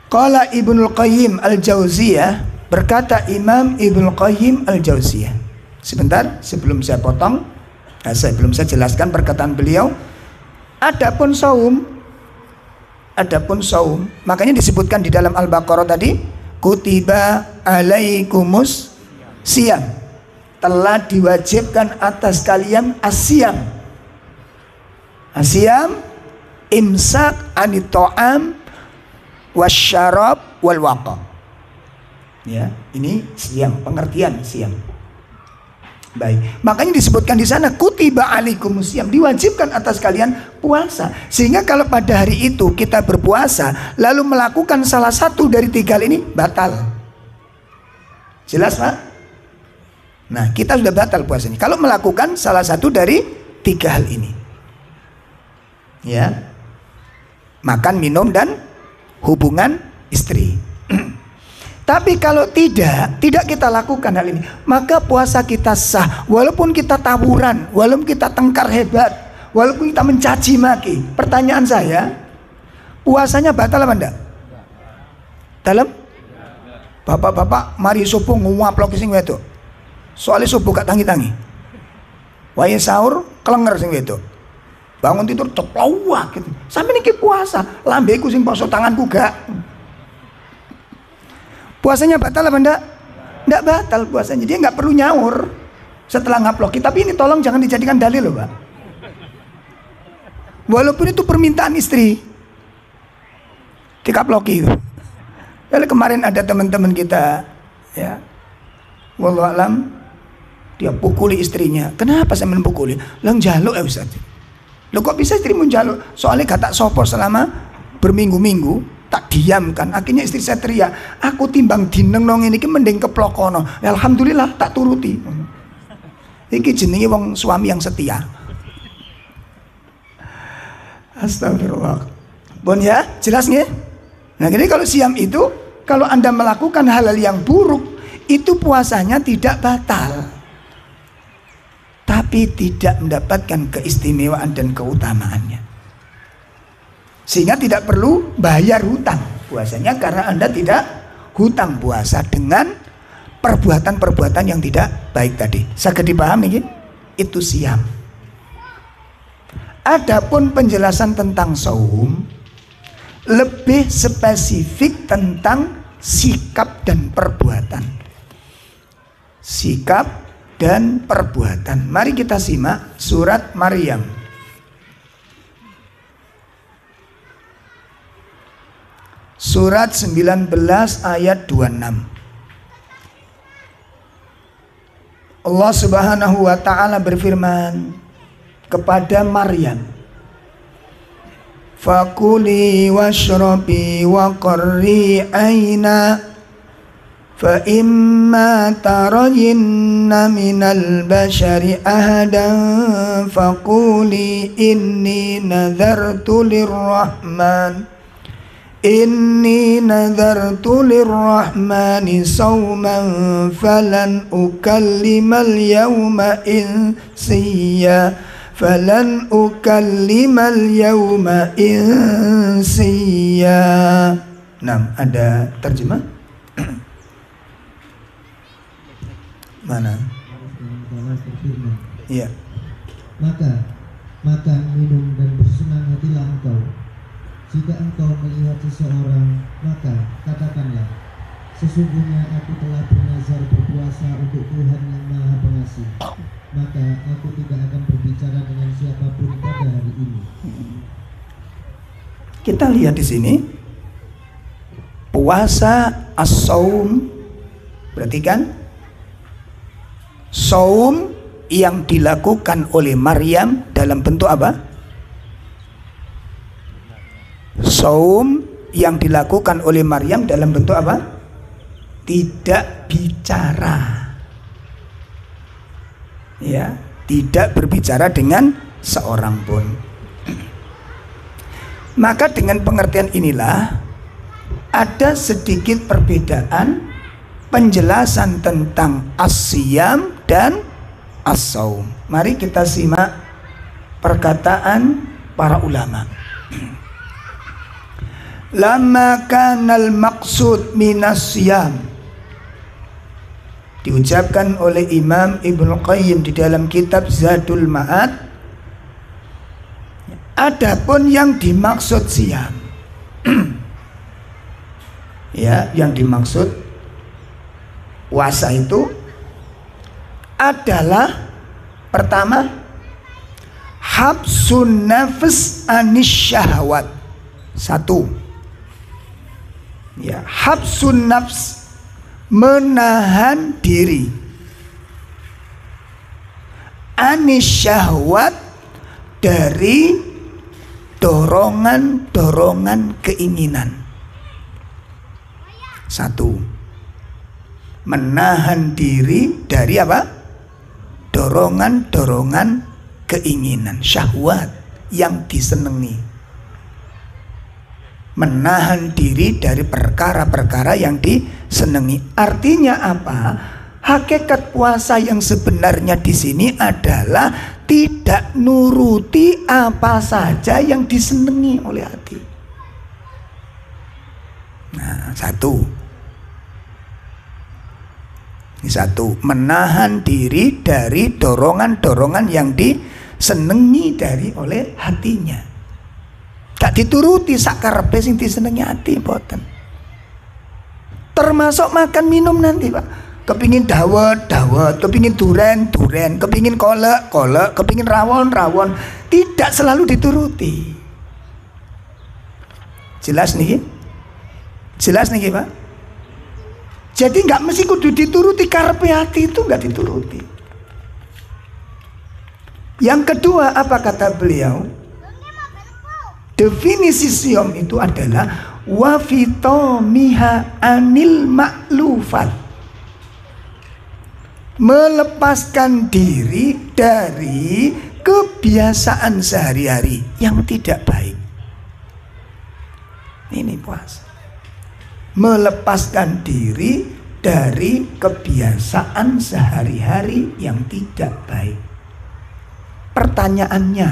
Qala Ibnul Qayyim Al-Jauziyah, berkata Imam Ibnul Qayyim Al-Jauziyah. Sebentar sebelum saya potong, sebelum saya jelaskan perkataan beliau. Adapun saum, makanya disebutkan di dalam Al-Baqarah tadi, kutiba alaikumus siyam, telah diwajibkan atas kalian asyam. Asyam imsak anit ta'am wasyarab wal waqa. Ya, ini siam, pengertian siam. Baik, makanya disebutkan di sana kutiba alaikumus siyam, diwajibkan atas kalian puasa. Sehingga kalau pada hari itu kita berpuasa lalu melakukan salah satu dari 3 hal ini, batal. Jelas Pak? Nah, kita sudah batal puasa ini kalau melakukan salah satu dari 3 hal ini. Ya, makan, minum, dan hubungan istri. Tapi kalau tidak kita lakukan hal ini, maka puasa kita sah. Walaupun kita tawuran, walaupun kita tengkar hebat, walaupun kita mencaci maki. Pertanyaan saya, puasanya batal apa enggak? Dalam? Bapak-bapak mari subuh nguaplok sing wedok. Soalnya subuh gak tangi-tangi. Wae sahur kelenger sing wedok. Bangun tidur ceplawak gitu. Sampai niki puasa, lambeku sing poso tanganku gak. Puasanya batal apa enggak? Enggak batal puasanya. Dia enggak perlu nyaur setelah ngaploki. Tapi ini tolong jangan dijadikan dalil loh Pak. Walaupun itu permintaan istri. Dikaploki itu. Lalu kemarin ada teman-teman kita, ya, wallahu alam, dia pukuli istrinya. Kenapa saya mempukuli? Lang jaluk ya Ustaz. Lo kok bisa istrimu jaluk? Soalnya gak tak sopo selama berminggu-minggu, tak diamkan. Akhirnya istri saya teriak, aku timbang dineng nong ini mending keplokono. Ya, alhamdulillah tak turuti. Iki jenenge wong suami yang setia. Astagfirullah. Bon ya, jelas nggih? Nah, jadi kalau siam itu, kalau Anda melakukan hal-hal yang buruk, itu puasanya tidak batal, tapi tidak mendapatkan keistimewaan dan keutamaannya. Sehingga tidak perlu bayar hutang puasanya, karena Anda tidak hutang puasa dengan perbuatan-perbuatan yang tidak baik tadi. Saged dipahami itu siam. Adapun penjelasan tentang saum lebih spesifik tentang sikap dan perbuatan. Sikap dan perbuatan. Mari kita simak surat Maryam. Surat 19 ayat 26. Allah Subhanahu wa taala berfirman kepada Maryam, fakuli washrabi wa qarri aina fa imma tarayinna minal bashari ahadan faquli inni nadartu lirrahmani sawman falan ukallimal yawma insiya Nah, ada terjemah? Mana? Iya. Maka makan, minum dan bersenang hatilah engkau. Jika engkau melihat seseorang, maka katakanlah, sesungguhnya aku telah bernazar berpuasa untuk Tuhan yang Maha Pengasih. Maka aku tidak akan berbicara dengan siapapun pada hari ini. Kita lihat di sini puasa as-saum, berarti kan saum yang dilakukan oleh Maryam dalam bentuk apa? Saum yang dilakukan oleh Maryam dalam bentuk apa? Tidak bicara. Ya, tidak berbicara dengan seorang pun. Maka dengan pengertian inilah ada sedikit perbedaan penjelasan tentang as-siyam dan as-saum. Mari kita simak perkataan para ulama. Lamma kanal maqsud minas siyam, diucapkan oleh Imam Ibnu Qayyim di dalam kitab Zadul Ma'ad. Adapun yang dimaksud siam, ya, yang dimaksud puasa itu adalah pertama, habsun nafs anis syahwat. Satu, ya, habsun nafs, menahan diri, anis syahwat, dari dorongan-dorongan keinginan. Satu, menahan diri dari apa? Dorongan-dorongan keinginan, syahwat yang disenangi. Menahan diri dari perkara-perkara yang disenangi. Artinya apa? Hakikat puasa yang sebenarnya di sini adalah tidak nuruti apa saja yang disenangi oleh hati. Nah, satu. Ini satu, menahan diri dari dorongan-dorongan yang disenangi dari oleh hatinya. Gak dituruti sakarepe sing disenengi hati, mboten. Termasuk makan minum nanti, Pak. Kepingin dawet, kepingin duren, kepingin kolek, kepingin rawon. Tidak selalu dituruti. Jelas nih? Jelas nih Pak? Jadi nggak mesti kudu dituruti, karepe hati itu nggak dituruti. Yang kedua, apa kata beliau? Definisi siom itu adalah wafitomiha anil maklufat, melepaskan diri dari kebiasaan sehari-hari yang tidak baik. Ini puasa. Melepaskan diri dari kebiasaan sehari-hari yang tidak baik. Pertanyaannya,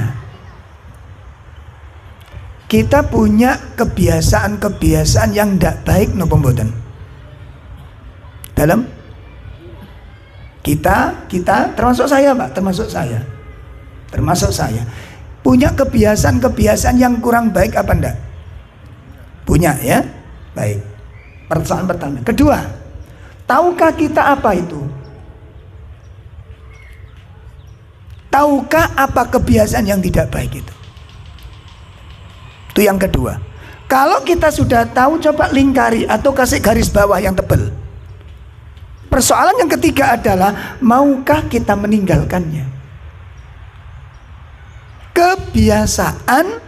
kita punya kebiasaan-kebiasaan yang tidak baik nopo mboten? Dalam kita termasuk saya Pak, termasuk saya punya kebiasaan-kebiasaan yang kurang baik apa enggak? Punya ya? Baik. Pertanyaan pertama. Kedua, tahukah kita apa itu? Tahukah apa kebiasaan yang tidak baik itu? Itu yang kedua. Kalau kita sudah tahu, coba lingkari atau kasih garis bawah yang tebal. Persoalan yang ketiga adalah, maukah kita meninggalkannya? Kebiasaan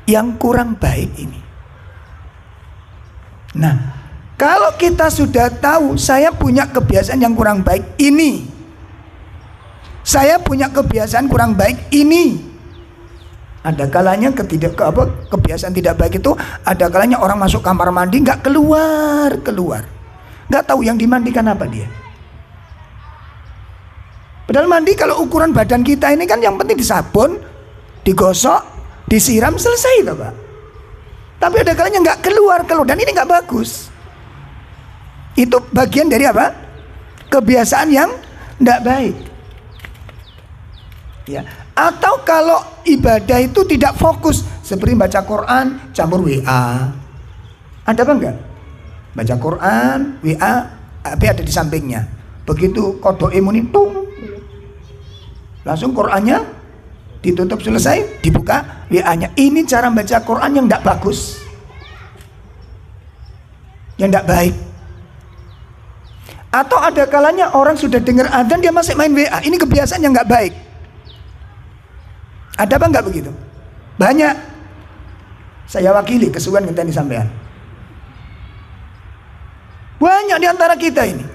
yang kurang baik ini. Nah, kalau kita sudah tahu saya punya kebiasaan yang kurang baik ini, saya punya kebiasaan kurang baik ini, ada kalanya kebiasaan tidak baik itu, ada kalanya orang masuk kamar mandi nggak keluar, nggak tahu yang dimandikan apa dia. Padahal mandi kalau ukuran badan kita ini kan yang penting disabun, digosok, disiram, selesai itu Pak. Tapi ada kalanya nggak keluar, dan ini nggak bagus. Itu bagian dari apa? Kebiasaan yang tidak baik. Ya. Atau kalau ibadah itu tidak fokus, seperti baca Quran campur WA. Ada apa enggak? Baca Quran, WA, HP ada di sampingnya. Begitu kodok imuni, tung, langsung Qurannya ditutup, selesai, dibuka WA-nya. Ini cara baca Quran yang tidak bagus, yang tidak baik. Atau ada kalanya orang sudah dengar adzan dia masih main WA. Ini kebiasaan yang nggak baik. Ada apa nggak begitu? Banyak. Saya wakili kesuwen ngenteni sampean. Banyak di antara kita ini.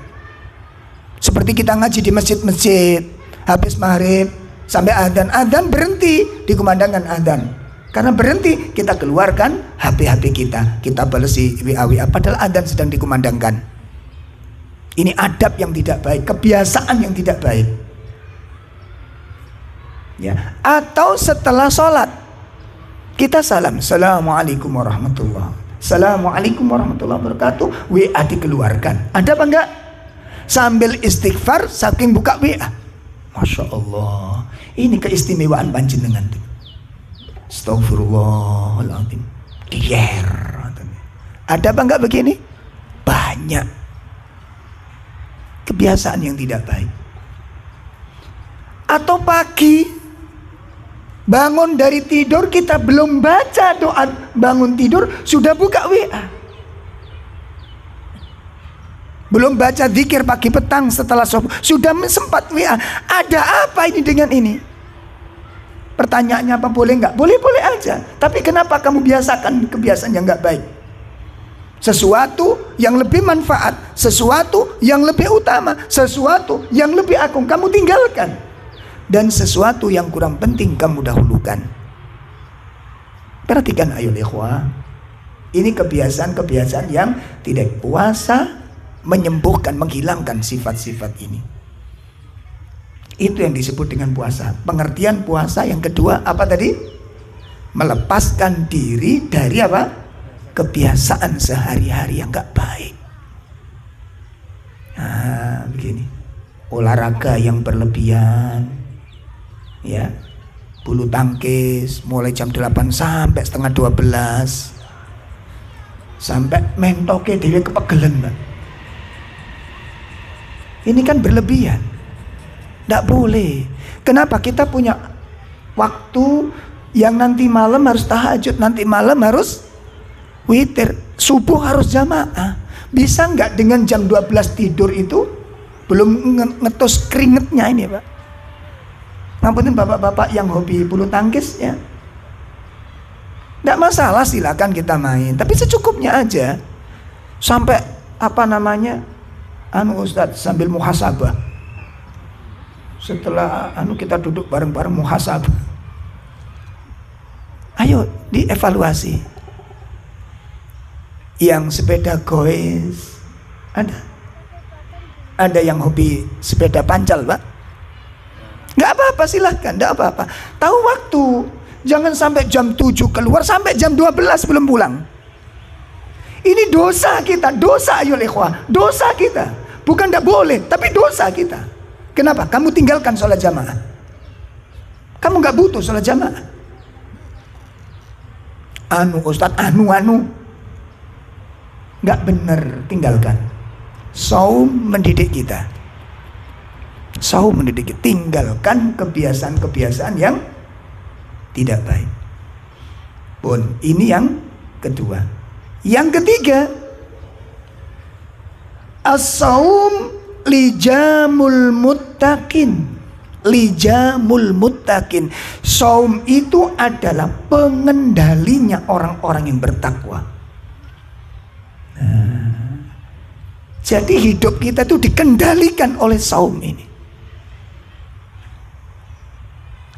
Seperti kita ngaji di masjid-masjid, habis maghrib sampai adzan berhenti dikumandangkan adzan. Karena berhenti, kita keluarkan HP kita balesi WA, padahal adzan sedang dikumandangkan. Ini adab yang tidak baik, kebiasaan yang tidak baik. Ya, atau setelah sholat kita salam, assalamualaikum warahmatullahi wabarakatuh, assalamualaikum warahmatullahi wabarakatuh, WA dikeluarkan. Ada apa enggak? Sambil istighfar saking buka WA. Masya Allah, ini keistimewaan panjenengan. Astagfirullahaladzim. Dier. Ada apa enggak begini? Banyak. Kebiasaan yang tidak baik. Atau pagi bangun dari tidur, kita belum baca doa bangun tidur sudah buka WA, belum baca zikir pagi petang setelah subuh sudah sempat WA. Ada apa ini dengan ini? Pertanyaannya apa, boleh nggak? Boleh aja. Tapi kenapa kamu biasakan kebiasaan yang nggak baik? Sesuatu yang lebih manfaat, sesuatu yang lebih utama, sesuatu yang lebih agung kamu tinggalkan, dan sesuatu yang kurang penting kamu dahulukan. Perhatikan ayo ikhwah, ini kebiasaan-kebiasaan yang tidak. Puasa menyembuhkan, menghilangkan sifat-sifat ini. Itu yang disebut dengan puasa. Pengertian puasa yang kedua apa tadi? Melepaskan diri dari apa? Kebiasaan sehari-hari yang gak baik. Nah, begini. Olahraga yang berlebihan, ya, bulu tangkis mulai jam 8 sampai setengah 12, sampai mentoke dewe kepegelen, Mbak. Ini kan berlebihan. Tidak boleh. Kenapa? Kita punya waktu yang nanti malam harus tahajud, nanti malam harus witir. Subuh harus jamaah. Bisa nggak dengan jam 12 tidur itu belum ngetus keringetnya ini Pak? Ngapain bapak-bapak yang hobi bulu tangkis ya? Nggak masalah, silakan kita main, tapi secukupnya aja. Sampai Ustadz sambil muhasabah. Setelah kita duduk bareng-bareng muhasabah. Ayo dievaluasi. Yang sepeda goes ada yang hobi sepeda pancal Pak. Nggak apa-apa, silahkan, nggak apa-apa. Tahu waktu. Jangan sampai jam 7 keluar, sampai jam 12 belum pulang. Ini dosa kita, dosa ayo ikhwah, dosa kita. Bukan tidak boleh, tapi dosa kita. Kenapa? Kamu tinggalkan sholat jamaah. Kamu nggak butuh sholat jamaah. Ustadz, nggak benar, tinggalkan. Saum mendidik kita. Saum mendidik kita. Tinggalkan kebiasaan-kebiasaan yang tidak baik. Pun ini yang kedua. Yang ketiga, as-saum lijamul muttaqin. Lijamul muttaqin. Saum itu adalah pengendalinya orang-orang yang bertakwa. Jadi hidup kita itu dikendalikan oleh saum ini.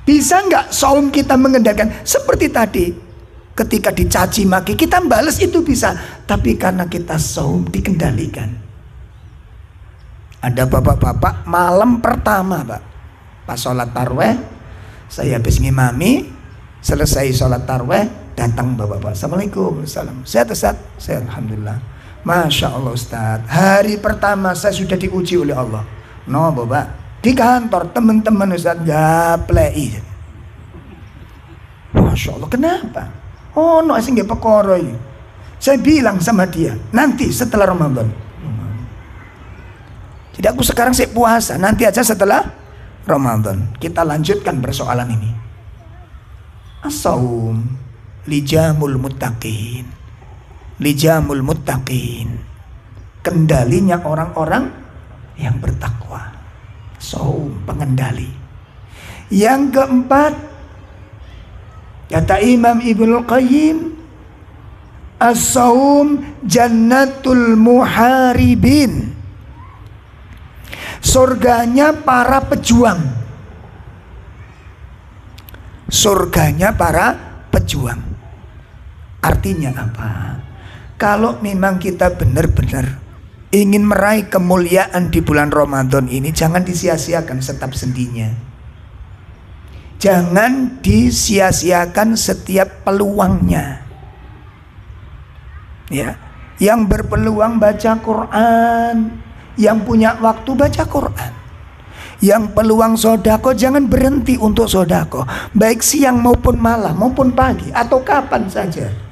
Bisa nggak saum kita mengendalikan? Seperti tadi, ketika dicaci maki kita balas itu bisa, tapi karena kita saum dikendalikan. Ada bapak-bapak malam pertama Pak, pas sholat tarweh, saya habis ngimami, selesai sholat tarweh, datang bapak-bapak, assalamualaikum, salam, sehat Ustaz? Saya alhamdulillah. Masya Allah Ustaz, hari pertama saya sudah diuji oleh Allah. No bapak, di kantor teman-teman Ustaz gaplei. Masya Allah, kenapa? Oh no, asing gak perkara. Saya bilang sama dia, nanti setelah Ramadan. Jadi aku sekarang saya puasa, nanti aja setelah Ramadan kita lanjutkan persoalan ini. As-saum lijamul muttaqin. Lijamul muttaqin, kendalinya orang-orang yang bertakwa. Saum pengendali. Yang keempat, kata Imam Ibnul Qayyim, as-saum jannatul muharibin. Surganya para pejuang. Surganya para pejuang. Artinya apa? Kalau memang kita benar-benar ingin meraih kemuliaan di bulan Ramadan ini, jangan disia-siakan setap sendinya. Jangan disia-siakan setiap peluangnya. Ya, yang berpeluang baca Quran, yang punya waktu baca Quran. Yang peluang sodako, jangan berhenti untuk sodako, baik siang maupun malam maupun pagi atau kapan saja.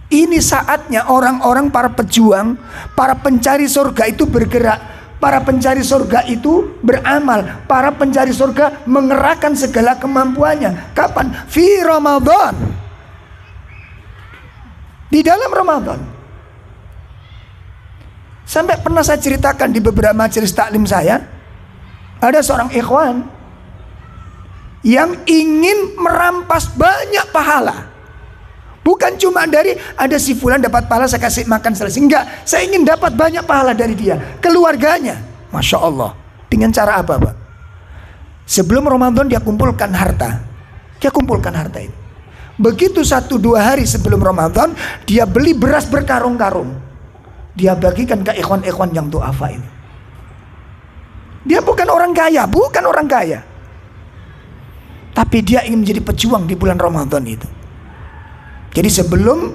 Ini saatnya orang-orang para pejuang, para pencari surga itu bergerak. Para pencari surga itu beramal. Para pencari surga mengerahkan segala kemampuannya. Kapan? Fi Ramadan. Di dalam Ramadan. Sampai pernah saya ceritakan di beberapa majelis taklim saya, ada seorang ikhwan yang ingin merampas banyak pahala. Bukan cuma dari ada si fulan dapat pahala saya kasih makan selesai. Enggak, saya ingin dapat banyak pahala dari dia, keluarganya. Masya Allah. Dengan cara apa Pak? Sebelum Ramadan dia kumpulkan harta. Dia kumpulkan harta itu. Begitu 1-2 hari sebelum Ramadan, dia beli beras berkarung-karung. Dia bagikan ke ikhwan-ikhwan yang du'afa itu. Dia bukan orang kaya, bukan orang kaya. Tapi dia ingin menjadi pejuang di bulan Ramadan itu. Jadi sebelum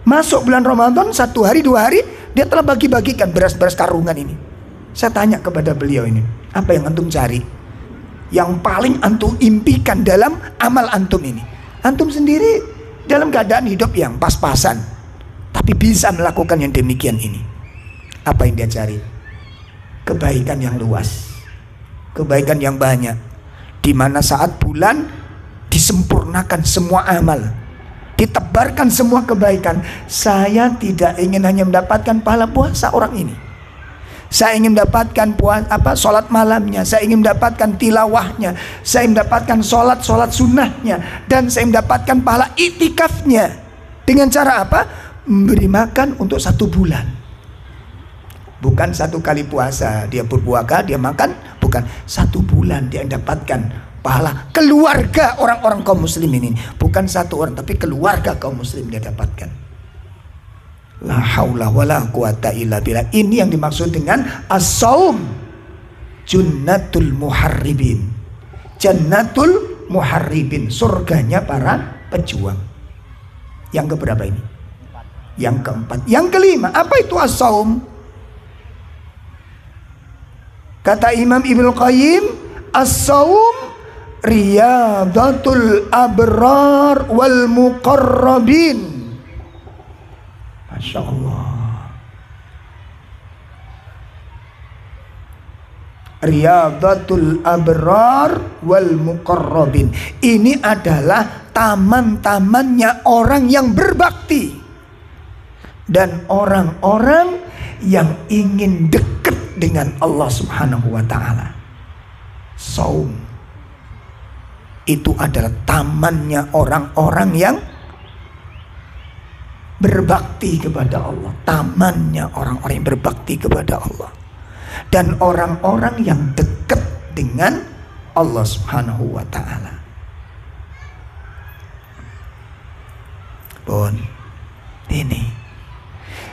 masuk bulan Ramadan 1 hari 2 hari dia telah bagi-bagikan beras-beras karungan ini. Saya tanya kepada beliau ini, apa yang antum cari? Yang paling antum impikan dalam amal antum ini? Antum sendiri dalam keadaan hidup yang pas-pasan, tapi bisa melakukan yang demikian ini. Apa yang dia cari? Kebaikan yang luas, kebaikan yang banyak, di mana saat bulan disempurnakan semua amal. ditebarkan semua kebaikan. Saya tidak ingin hanya mendapatkan pahala puasa orang ini. Saya ingin mendapatkan sholat malamnya, saya ingin mendapatkan tilawahnya, saya mendapatkan sholat sunnahnya, dan saya mendapatkan pahala iktikafnya. Dengan cara apa? Memberi makan untuk 1 bulan. Bukan 1 kali puasa dia berpuasa, dia makan, bukan 1 bulan dia mendapatkan pahala keluarga orang-orang kaum muslimin ini. Bukan 1 orang, tapi keluarga kaum muslim dia dapatkan. La haula wala quwata illa billah. Ini yang dimaksud dengan as-saum, jannatul muharribin. Jannatul muharribin, surganya para pejuang. Yang keberapa ini? Yang keempat. Yang kelima, apa itu as-saum? Kata Imam Ibnu Qayyim, as-saum riyadatul abrar wal muqarrabin. Masya Allah. Riyadatul abrar wal muqarrabin. Ini adalah taman-tamannya orang yang berbakti dan orang-orang yang ingin dekat dengan Allah Subhanahu wa ta'ala. Saum itu adalah tamannya orang-orang yang berbakti kepada Allah. Tamannya orang-orang yang berbakti kepada Allah dan orang-orang yang dekat dengan Allah Subhanahu wa ta'ala. Pun ini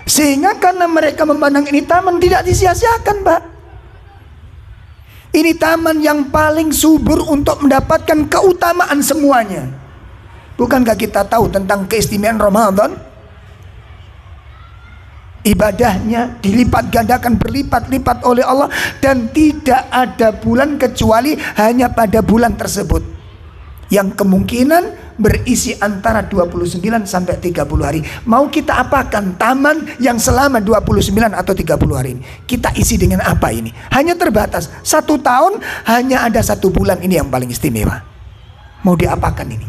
sehingga karena mereka memandang ini taman, tidak disia-siakan, Pak. Ini taman yang paling subur untuk mendapatkan keutamaan semuanya. Bukankah kita tahu tentang keistimewaan Ramadan? Ibadahnya dilipat gandakan, berlipat-lipat oleh Allah, dan tidak ada bulan kecuali hanya pada bulan tersebut, yang kemungkinan berisi antara 29 sampai 30 hari. Mau kita apakan taman yang selama 29 atau 30 hari ini? Kita isi dengan apa ini? Hanya terbatas 1 tahun, hanya ada 1 bulan ini yang paling istimewa. Mau diapakan ini?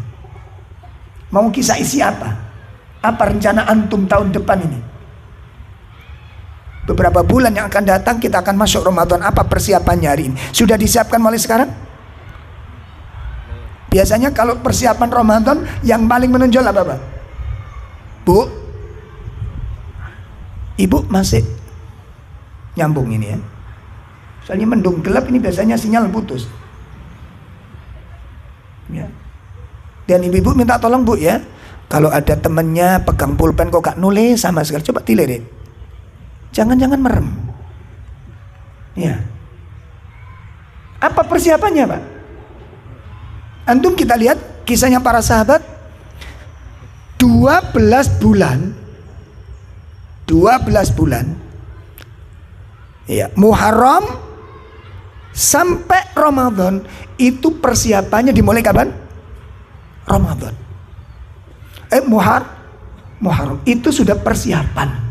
Mau kita isi apa? Apa rencana antum tahun depan ini? Beberapa bulan yang akan datang kita akan masuk Ramadan. Apa persiapannya hari ini? Sudah disiapkan mulai sekarang? Biasanya kalau persiapan Ramadan yang paling menonjol apa, Pak? Bu? Ibu masih nyambung ini ya. Soalnya mendung gelap ini biasanya sinyal putus. Ya. Dan ibu-ibu minta tolong, Bu, ya. Kalau ada temennya pegang pulpen kok gak nulis sama sekali, coba dilirik. Jangan-jangan merem. Ya. Apa persiapannya, Pak? Antum kita lihat kisahnya para sahabat. 12 bulan. Ya, Muharram sampai Ramadan itu persiapannya dimulai kapan? Ramadan. Muharram itu sudah persiapan.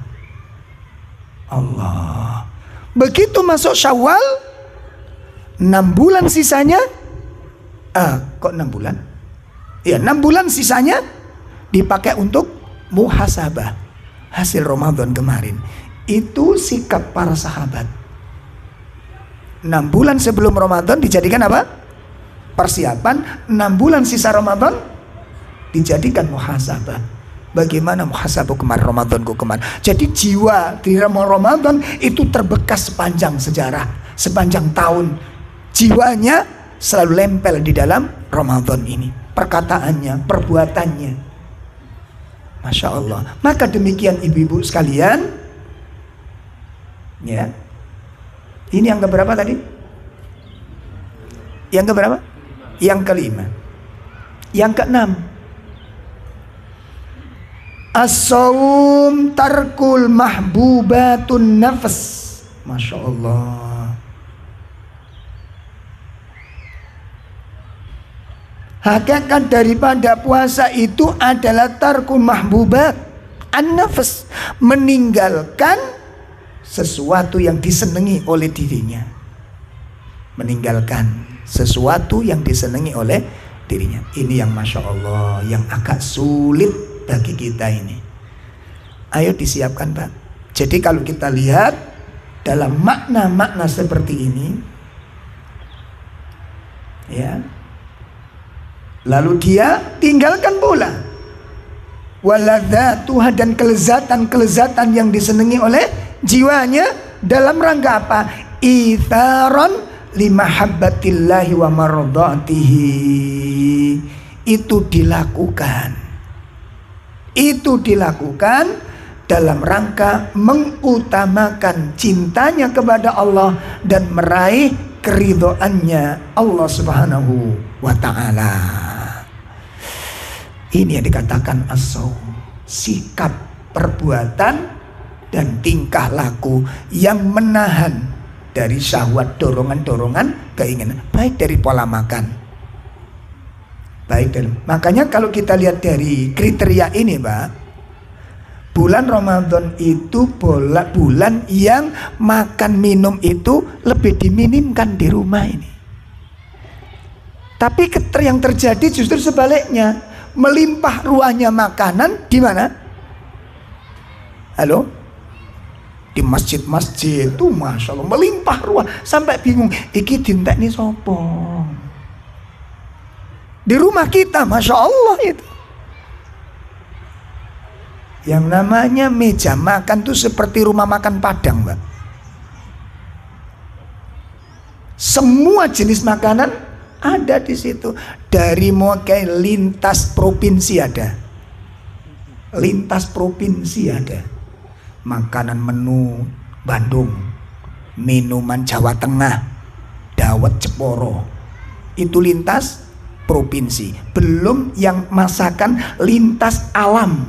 Allah. Begitu masuk Syawal, 6 bulan sisanya, kok 6 bulan? Ya, 6 bulan sisanya dipakai untuk muhasabah hasil Ramadan kemarin. Itu sikap para sahabat. 6 bulan sebelum Ramadan dijadikan apa? Persiapan. 6 bulan sisa Ramadan dijadikan muhasabah. Bagaimana muhasabah kemarin, Ramadanku kemarin. Jadi jiwa di Ramadan itu terbekas sepanjang sejarah, sepanjang tahun. Jiwanya selalu lempel di dalam Ramadan ini. Perkataannya, perbuatannya. Masya Allah. Maka demikian ibu-ibu sekalian. Ya. Ini yang keberapa tadi? Yang keberapa? Yang kelima. Yang keenam. As-saum tarkul mahbubatun nafs. Masya Allah. Hakikat daripada puasa itu adalah tarkul mahbubat an-nafs, meninggalkan sesuatu yang disenangi oleh dirinya. Meninggalkan sesuatu yang disenangi oleh dirinya. Ini yang Masya Allah, yang agak sulit bagi kita ini. Ayo disiapkan Pak. Jadi kalau kita lihat dalam makna-makna seperti ini, ya, lalu dia tinggalkan pula waladzatuha, dan kelezatan-kelezatan yang disenangi oleh jiwanya dalam rangka apa? Itharon limahabbatillahi wa mardatihi. Itu dilakukan dalam rangka mengutamakan cintanya kepada Allah dan meraih keridhoannya Allah Subhanahu wa ta'ala. Ini yang dikatakan as-shaum, sikap, perbuatan dan tingkah laku yang menahan dari syahwat, dorongan-dorongan keinginan, baik dari pola makan, baik dari. Makanya kalau kita lihat dari kriteria ini Pak, bulan Ramadan itu bulan yang makan minum itu lebih diminimkan di rumah ini. Tapi yang terjadi justru sebaliknya, melimpah ruahnya makanan di mana? Halo? Di masjid-masjid itu Masya Allah melimpah ruah, sampai bingung iki dintek nih sopo. Di rumah kita Masya Allah itu, yang namanya meja makan tuh seperti rumah makan Padang Mbak. Semua jenis makanan ada di situ, dari mulai lintas provinsi ada, lintas provinsi ada. Makanan menu Bandung, minuman Jawa Tengah, dawet Jeporo, itu lintas provinsi. Belum yang masakan lintas alam,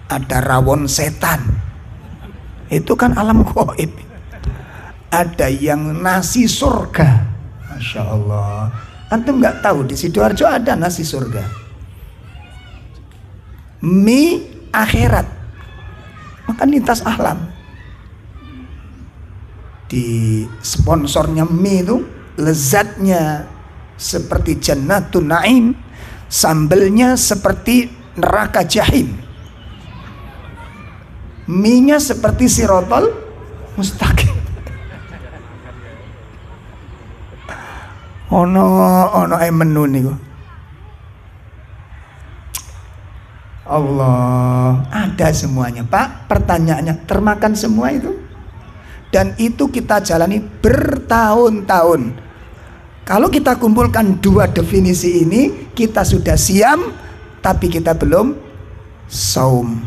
ada rawon setan, itu kan alam gaib. Ada yang nasi surga, Masya Allah. Antum nggak tahu di Sidoarjo ada nasi surga, mie akhirat, makan lintas alam. Di sponsornya mie itu lezatnya seperti Jannatun Naim, sambelnya seperti neraka jahim, mie-nya seperti Sirotol Mustaqim. Ono menu niku. Allah, ada semuanya Pak. Pertanyaannya, termakan semua itu? Dan itu kita jalani bertahun-tahun. Kalau kita kumpulkan dua definisi ini, kita sudah siam, tapi kita belum saum.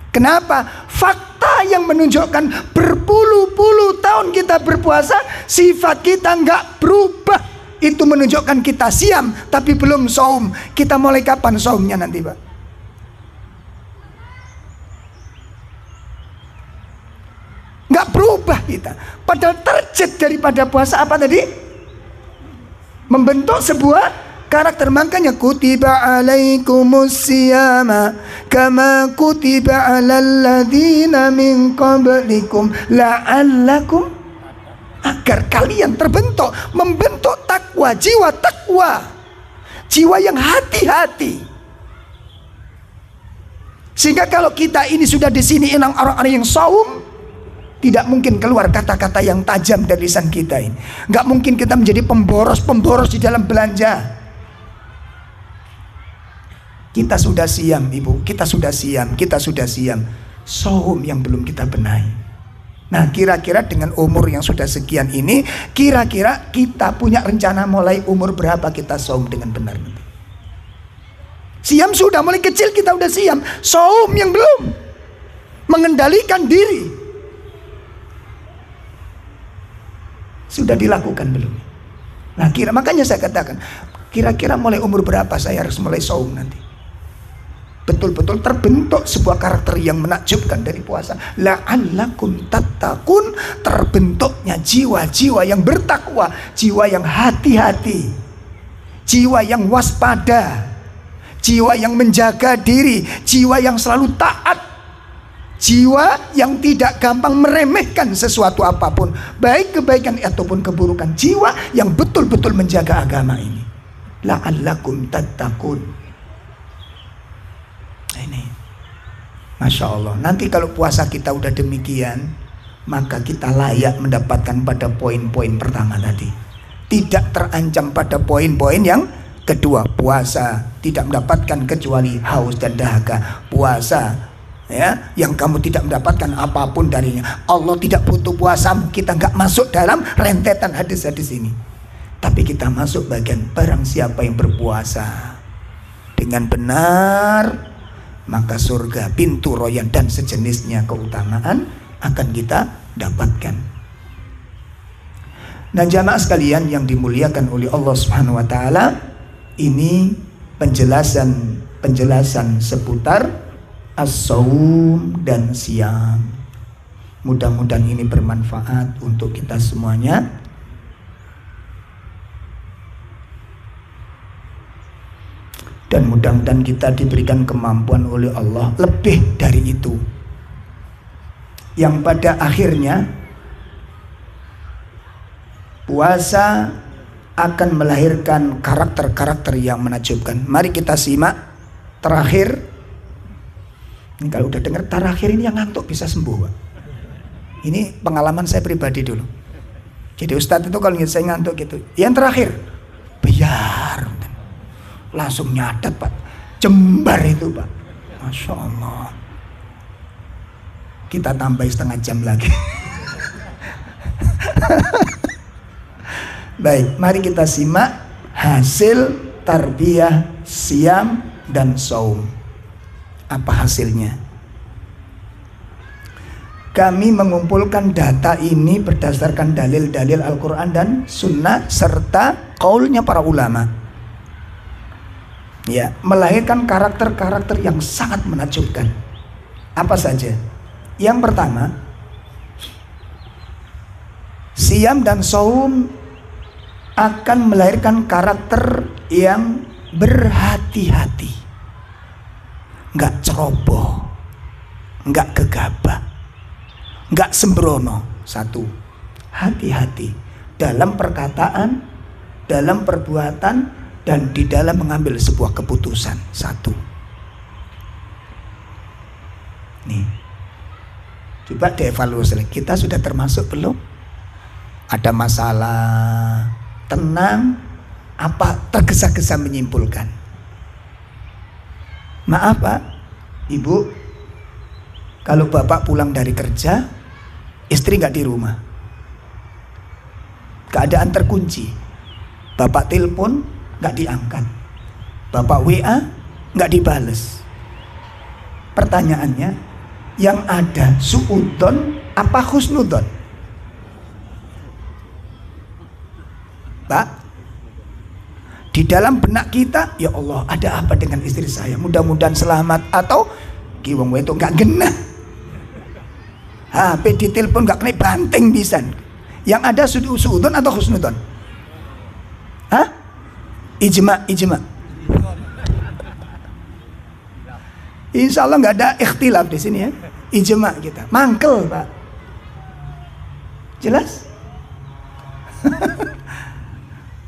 Kenapa? Fakta yang menunjukkan berpuluh-puluh tahun kita berpuasa, sifat kita nggak berubah. Itu menunjukkan kita siam, tapi belum saum. Kita mulai kapan saumnya nanti Pak? Nggak berubah kita. Padahal target daripada puasa apa tadi? Membentuk sebuah karakter. Makanya kutiba alaikumusiyama kama kutiba alal ladina min qablikum la'allakum, agar kalian terbentuk, membentuk takwa, jiwa takwa, jiwa yang hati-hati. Sehingga kalau kita ini sudah di sini orang-orang yang saum, tidak mungkin keluar kata-kata yang tajam dari lisan kita ini. Nggak mungkin kita menjadi pemboros di dalam belanja. Kita sudah siam Ibu, kita sudah siam. Saum yang belum kita benahi. Nah kira-kira dengan umur yang sudah sekian ini, kira-kira kita punya rencana mulai umur berapa kita saum dengan benar? Siam sudah, mulai kecil kita udah siam. Saum yang belum, mengendalikan diri, sudah dilakukan belum? Nah makanya saya katakan, kira-kira mulai umur berapa saya harus mulai saum nanti? Betul-betul terbentuk sebuah karakter yang menakjubkan dari puasa. La'allakum tattaqun, terbentuknya jiwa-jiwa yang bertakwa, jiwa yang hati-hati, jiwa yang waspada, jiwa yang menjaga diri, jiwa yang selalu taat, jiwa yang tidak gampang meremehkan sesuatu apapun, baik kebaikan ataupun keburukan. Jiwa yang betul-betul menjaga agama ini. La'allakum tattaqun. Masya Allah. Nanti kalau puasa kita udah demikian, maka kita layak mendapatkan pada poin-poin pertama tadi. Tidak terancam pada poin-poin yang kedua. Puasa tidak mendapatkan kecuali haus dan dahaga. Puasa ya, yang kamu tidak mendapatkan apapun darinya. Allah tidak butuh puasamu. Kita nggak masuk dalam rentetan hadis-hadis ini. Tapi kita masuk bagian barang siapa yang berpuasa dengan benar, maka surga, pintu royan dan sejenisnya keutamaan akan kita dapatkan. Dan jamaah sekalian yang dimuliakan oleh Allah Subhanahu wa taala, ini penjelasan seputar as-saum dan siam. Mudah-mudahan ini bermanfaat untuk kita semuanya. Dan mudah-mudahan kita diberikan kemampuan oleh Allah lebih dari itu, yang pada akhirnya puasa akan melahirkan karakter-karakter yang menakjubkan. Mari kita simak terakhir. Ini kalau udah dengar terakhir ini yang ngantuk bisa sembuh, Pak. Ini pengalaman saya pribadi dulu. Jadi Ustadz itu kalau saya ngantuk gitu, yang terakhir biar langsung nyatet, Pak. Jembar itu, Pak. Masya Allah. Kita tambah setengah jam lagi. Baik, mari kita simak hasil tarbiyah siam dan saum. Apa hasilnya? Kami mengumpulkan data ini berdasarkan dalil-dalil Al-Quran dan Sunnah serta qaulnya para ulama. Ya, melahirkan karakter-karakter yang sangat menakjubkan. Apa saja? Yang pertama, siam dan saum akan melahirkan karakter yang berhati-hati, nggak ceroboh, nggak gegabah, nggak sembrono. Satu, hati-hati dalam perkataan, dalam perbuatan, dan di dalam mengambil sebuah keputusan. Satu. Nih, coba dievaluasi. Kita sudah termasuk belum? Ada masalah, tenang, apa tergesa-gesa menyimpulkan? Maaf Pak, Ibu, kalau Bapak pulang dari kerja, istri nggak di rumah, keadaan terkunci, Bapak telepon nggak diangkat, Bapak WA nggak dibales. Pertanyaannya, yang ada suudon apa husnudon? Pak, di dalam benak kita, ya Allah, ada apa dengan istri saya? Mudah-mudahan selamat. Atau kiwong itu nggak genah, HP ditelepon nggak kena banting pisan. Yang ada suudon atau husnudon? Hah? Ijma. Insya Allah nggak ada ikhtilaf di sini ya. Ijma kita. Mangkel Pak. Jelas?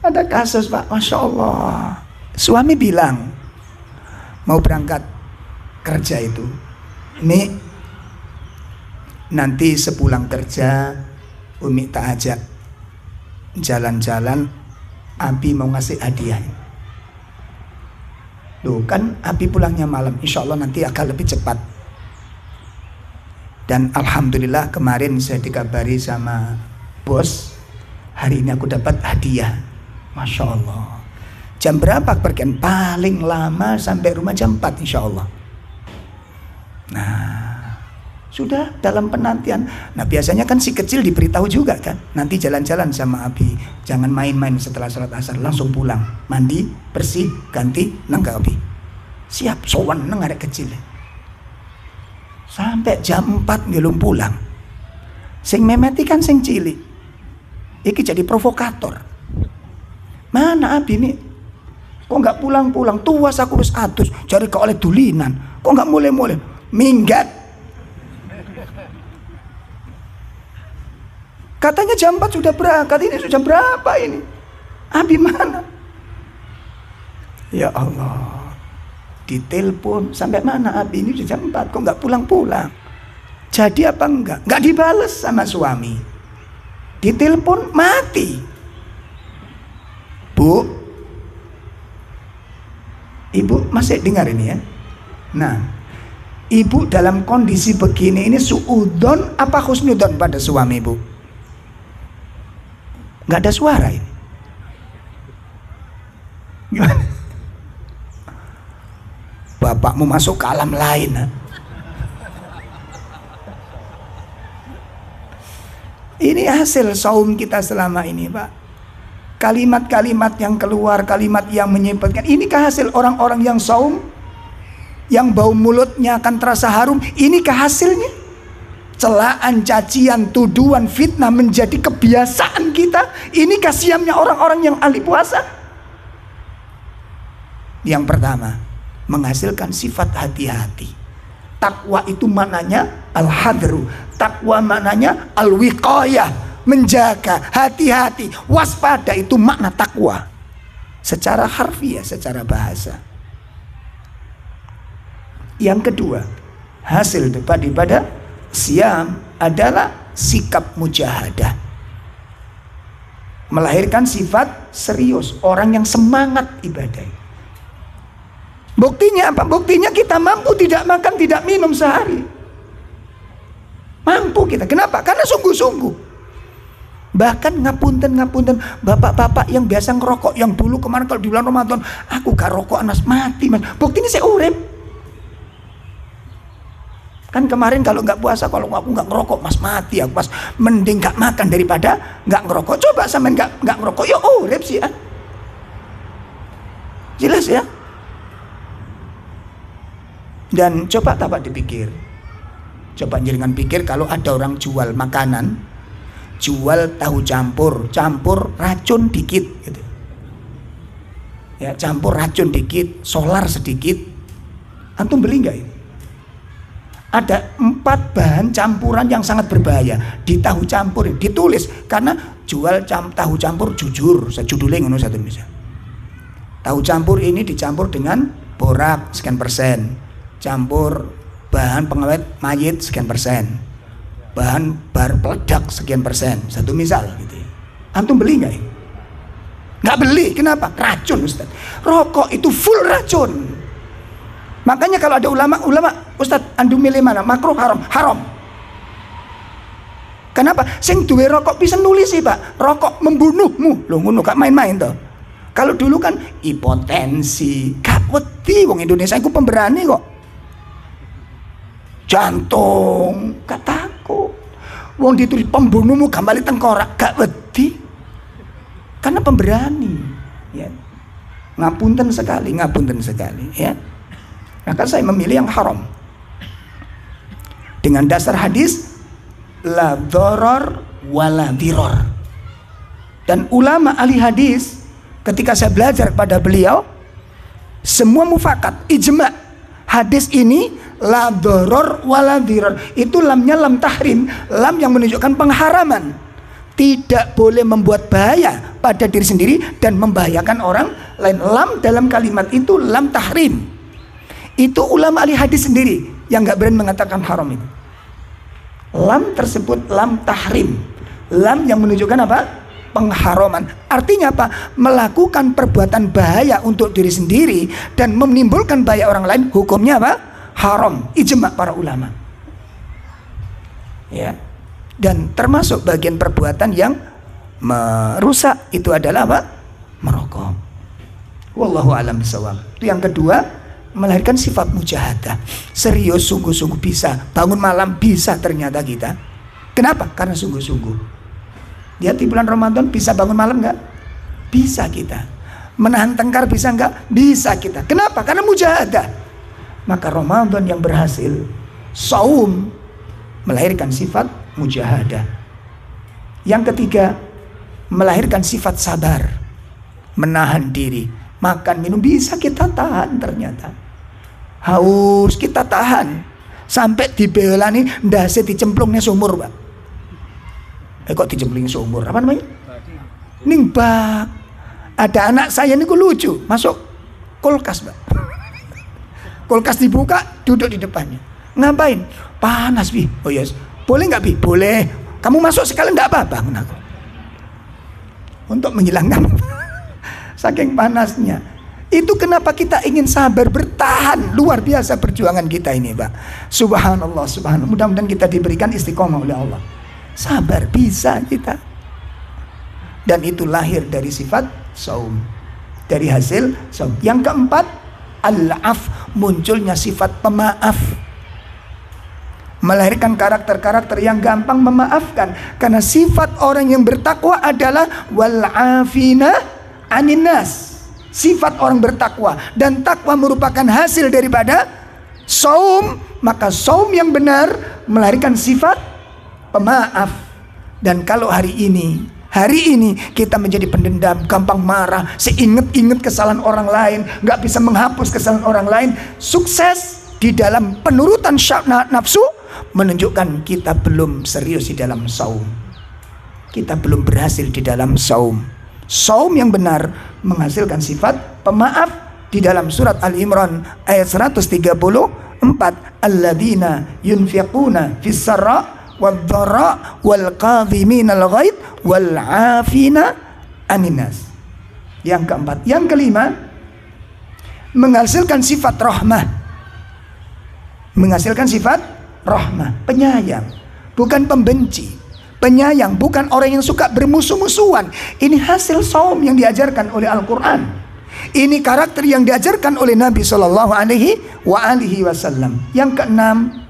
Ada kasus Pak, Masya Allah. Suami bilang mau berangkat kerja itu, Umi, nanti sepulang kerja Umi tak ajak jalan-jalan, Abi mau ngasih hadiah. Loh kan Abi pulangnya malam, insya Allah nanti akan lebih cepat. Dan Alhamdulillah kemarin saya dikabari sama bos, hari ini aku dapat hadiah. Masya Allah. Jam berapa pergian? Paling lama sampai rumah jam 4 insya Allah. Nah, sudah dalam penantian. Nah biasanya kan si kecil diberitahu juga kan, nanti jalan-jalan sama Abi, jangan main-main setelah sholat asar, langsung pulang, mandi, bersih, ganti, nang ke Abi. Siap, sowan nang arek kecil. Sampai jam 4 belum pulang. Sing memeti kan sing cilik. Iki jadi provokator. Mana Abi nih? Kok nggak pulang-pulang? Tua sakurus atus, cari ke oleh dulinan. Kok nggak mulai-mulai? Minggat. Katanya jam 4 sudah berangkat, ini sudah jam berapa ini? Abi mana? Ya Allah. ditelepon, sampai mana Abi, ini jam 4 kok nggak pulang-pulang. Jadi apa enggak? Nggak dibales sama suami. Ditelepon mati. Bu, ibu masih dengar ini ya? Nah, ibu dalam kondisi begini ini suudon apa husnudon pada suami ibu? Nggak ada suara ini. Gimana? Bapakmu masuk ke alam lain. Ha? Ini hasil saum kita selama ini, Pak. Kalimat-kalimat yang keluar, kalimat yang menyebutkan, inikah hasil orang-orang yang saum, yang bau mulutnya akan terasa harum? Inikah hasilnya? Celaan, cacian, tuduhan, fitnah menjadi kebiasaan kita. Inikah siamnya orang-orang yang ahli puasa? Yang pertama, menghasilkan sifat hati-hati. Takwa itu maknanya al-hadru, takwa maknanya al-wiqayah, menjaga, hati-hati, waspada, itu makna takwa secara harfiah, secara bahasa. Yang kedua, hasil daripada siam adalah sikap mujahadah, melahirkan sifat serius, orang yang semangat ibadah. Buktinya apa? Buktinya kita mampu tidak makan, tidak minum sehari. Mampu kita. Kenapa? Karena sungguh-sungguh. Bahkan ngapunten bapak-bapak yang biasa ngerokok, yang dulu kemarin kalau di bulan Ramadan, aku gak rokok anas mati mas. Buktinya saya urip. Kan kemarin kalau nggak puasa, kalau aku nggak ngerokok mas mati aku mas. Mending nggak makan daripada nggak ngerokok. Coba sampean nggak ngerokok, ya urip sih ya. Jelas ya. Dan coba tapak dipikir, coba jenengan pikir kalau ada orang jual makanan, jual tahu campur racun dikit gitu. Ya, campur racun dikit, solar sedikit, antum beli nggak ini? Ada 4 bahan campuran yang sangat berbahaya di tahu campur ini. Ditulis karena jual tahu campur jujur, judulnya ngono satu bisa. Tahu campur ini dicampur dengan borak sekian persen, campur bahan pengawet mayit sekian persen, bahan bar peledak sekian persen, satu misal gitu. Antum beli nggak ini? Nggak beli. Kenapa? Racun Ustaz. Rokok itu full racun. Makanya kalau ada ulama Ustaz, antum milih mana? Makruh haram. Kenapa? Sing duwe rokok bisa nulis sih Pak, rokok membunuhmu. Loh ngono gak main-main toh. Kalau dulu kan hipotensi, gak wedi wong Indonesia iku pemberani kok. Jantung, gak takut. Wong ditulis pembunuhmu gambali tengkorak, gak wedi. Karena pemberani, ya. Ngapunten sekali ya. Maka saya memilih yang haram. Dengan dasar hadis la dharar wala diror. Dan ulama ahli hadis ketika saya belajar kepada beliau, semua mufakat, ijma, hadis ini la dharar wala diror. Itu lamnya lam tahrim, lam yang menunjukkan pengharaman. Tidak boleh membuat bahaya pada diri sendiri dan membahayakan orang lain. Lam dalam kalimat itu lam tahrim. Itu ulama ahli hadis sendiri yang gak berani mengatakan haram itu. Lam tersebut lam tahrim, lam yang menunjukkan apa? Pengharaman. Artinya apa? Melakukan perbuatan bahaya untuk diri sendiri dan menimbulkan bahaya orang lain, hukumnya apa? Haram. Ijma para ulama. Ya. Dan termasuk bagian perbuatan yang merusak itu adalah apa? Merokok. Wallahu a'lam bishawab. Itu yang kedua, melahirkan sifat mujahadah. Serius, sungguh-sungguh bisa. Bangun malam bisa ternyata kita. Kenapa? Karena sungguh-sungguh. Lihat di bulan Ramadan bisa bangun malam nggak? Bisa kita. Menahan tengkar bisa nggak? Bisa kita. Kenapa? Karena mujahadah. Maka Ramadan yang berhasil, saum, melahirkan sifat mujahadah. Yang ketiga, melahirkan sifat sabar, menahan diri. Makan minum bisa kita tahan ternyata. Haus kita tahan. Sampai dibelani ndase dicemplungnya sumur, Pak. Kok dicemplungin sumur? Apa namanya? Ning bak. Ada anak saya niku lucu, masuk kulkas, Pak. kulkas dibuka, duduk di depannya. Ngapain? Panas, Bi. Oh yes. Boleh nggak, Bi? Boleh. Kamu masuk sekali nggak apa-apa. Untuk menghilangkan saking panasnya. Itu kenapa kita ingin sabar, bertahan. Luar biasa perjuangan kita ini, Pak. Subhanallah, subhanallah. Mudah-mudahan kita diberikan istiqomah oleh Allah. Sabar, bisa kita. Dan itu lahir dari sifat saum, dari hasil saum. Yang keempat, al-af, munculnya sifat pemaaf, melahirkan karakter-karakter yang gampang memaafkan. Karena sifat orang yang bertakwa adalah wal-afina anin nas. Sifat orang bertakwa, dan takwa merupakan hasil daripada saum. Maka saum yang benar melahirkan sifat pemaaf. Dan kalau hari ini kita menjadi pendendam, gampang marah, seinget-inget kesalahan orang lain, gak bisa menghapus kesalahan orang lain, sukses di dalam penurutan nafsu, menunjukkan kita belum serius di dalam saum. Kita belum berhasil di dalam saum. Saum yang benar menghasilkan sifat pemaaf. Di dalam surat Al-Imran ayat 134, alladzina yunfiquna fis sarra wad-dharra wal kadhiminal ghaidh wal 'afina 'anil nas. Yang keempat, yang kelima, menghasilkan sifat rahmah. Menghasilkan sifat rahmah, penyayang, bukan pembenci. Penyayang, bukan orang yang suka bermusuh-musuhan. Ini hasil saum yang diajarkan oleh Al-Quran. Ini karakter yang diajarkan oleh Nabi Sallallahu Alaihi Wasallam. Yang keenam,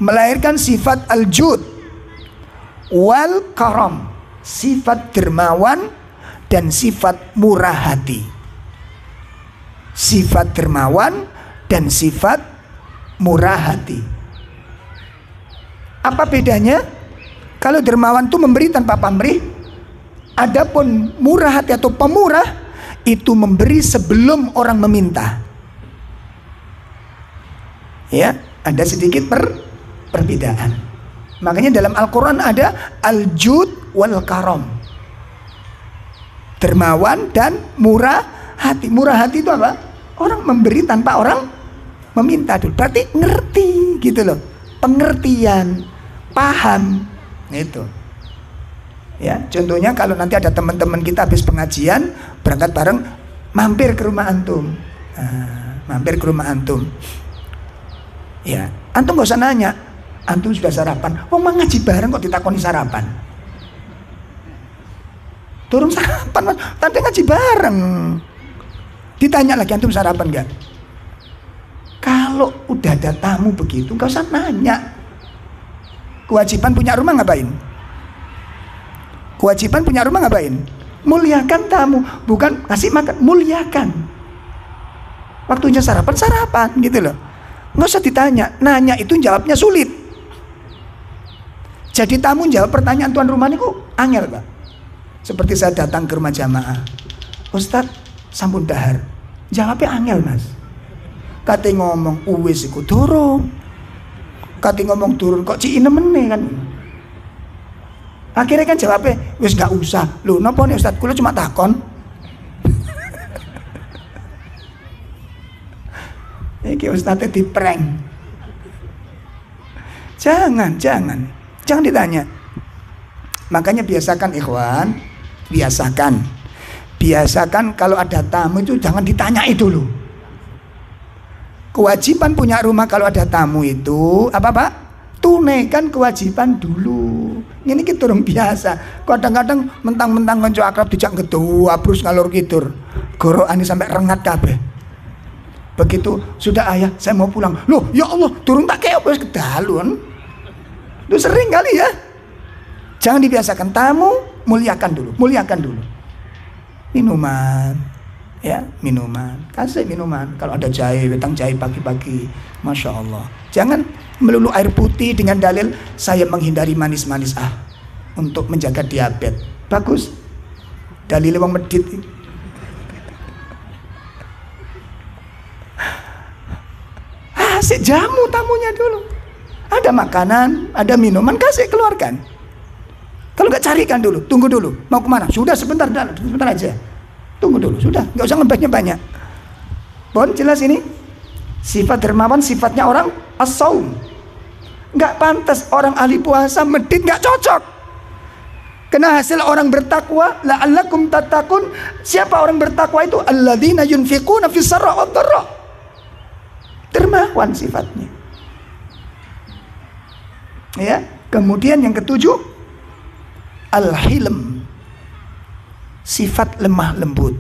melahirkan sifat al-jud wal karam, sifat dermawan dan sifat murah hati. Sifat dermawan dan sifat murah hati. Apa bedanya? Kalau dermawan itu memberi tanpa pamrih, adapun murah hati atau pemurah itu memberi sebelum orang meminta. Ya, ada sedikit perbedaan. Makanya dalam Al-Quran ada al-jud wal karam, dermawan dan murah hati. Murah hati itu apa? Orang memberi tanpa orang meminta dulu. Berarti ngerti gitu loh, pengertian, paham itu. Ya, contohnya kalau nanti ada teman-teman kita habis pengajian berangkat bareng, mampir ke rumah antum. Mampir ke rumah antum. Ya, antum gak usah nanya, antum sudah sarapan? Oh, ngaji bareng kok ditakoni sarapan? Turun sarapan, Mas. Tadi ngaji bareng. Ditanya lagi, antum sarapan gak? Kalau udah ada tamu begitu, gak usah nanya. Kewajiban punya rumah ngapain? Kewajiban punya rumah ngapain? Muliakan tamu, bukan kasih makan, muliakan. Waktunya sarapan, sarapan gitu loh. Nggak usah ditanya, nanya itu jawabnya sulit. Jadi tamu jawab pertanyaan tuan rumah ini kok angel, Pak. Seperti saya datang ke rumah jamaah, Ustadz sampun dahar, jawabnya angel, Mas. Kate ngomong uwis iku durung, kate ngomong turun kok cik nemene kan. Akhirnya kan jawabnya wis gak usah. Loh napa nih Ustadz, kula cuma takon. Iki Ustadznya diprank. Jangan ditanya. Makanya biasakan ikhwan, biasakan kalau ada tamu itu jangan ditanyai dulu. Kewajiban punya rumah kalau ada tamu itu apa, Pak? Tunaikan kewajiban dulu. Ini kita orang biasa. Kadang-kadang mentang-mentang konco akrab dijak gedua terus ngalur kidur. Gorokane sampai rengat kabeh. Begitu sudah ayah, saya mau pulang. Loh, ya Allah, turun tak kayak wis kedalun. Itu sering kali ya. Jangan dibiasakan tamu, muliakan dulu. Minuman, ya minuman, kasih minuman. Kalau ada jahe, wetang jahe pagi-pagi, masya Allah. Jangan melulu air putih dengan dalil saya menghindari manis-manis untuk menjaga diabetes. Bagus, dalil wong medit. Kasih jamu tamunya dulu. Ada makanan, ada minuman, kasih keluarkan. Kalau nggak carikan dulu, tunggu dulu. Mau kemana? Sudah sebentar aja. Tunggu dulu, sudah. Nggak usah ngebahasnya banyak. Bon, jelas ini? Sifat dermawan sifatnya orang as-saum. Nggak pantas orang ahli puasa medit, nggak cocok. Kena hasil orang bertakwa, la'allakum tattaqun. Siapa orang bertakwa itu? Alladzina yunfiquna fis sarra wad dharra. Dermawan sifatnya. Ya, kemudian yang ketujuh, al-hilm. Sifat lemah lembut.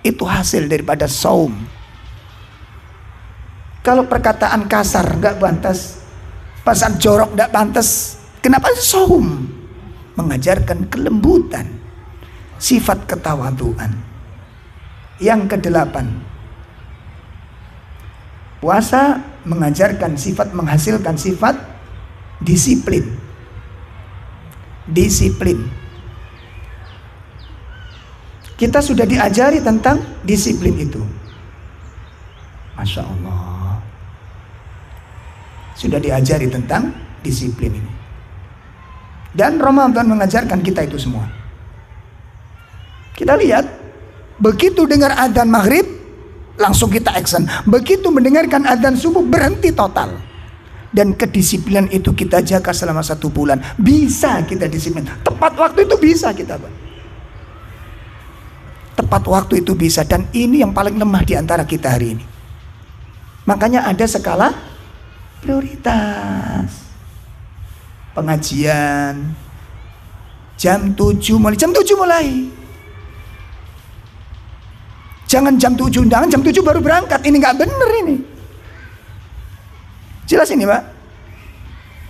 Itu hasil daripada saum. Kalau perkataan kasar nggak pantas, pasan jorok nggak pantas, kenapa saum? Mengajarkan kelembutan, sifat ketawaduan. Yang kedelapan, puasa mengajarkan sifat, menghasilkan sifat disiplin. Disiplin. Kita sudah diajari tentang disiplin itu. Masya Allah, sudah diajari tentang disiplin ini. Dan Ramadan mengajarkan kita itu semua. Kita lihat, begitu dengar adzan maghrib, langsung kita action. Begitu mendengarkan adzan subuh, berhenti total. Dan kedisiplinan itu kita jaga selama 1 bulan. Bisa kita disiplin. Tepat waktu itu bisa kita, Pak. Tepat waktu itu bisa. Dan ini yang paling lemah di antara kita hari ini. Makanya ada skala prioritas. Pengajian jam 7 mulai. Jangan jam 7 undangan, jam 7 baru berangkat. Ini nggak bener ini. Jelas ini, Pak.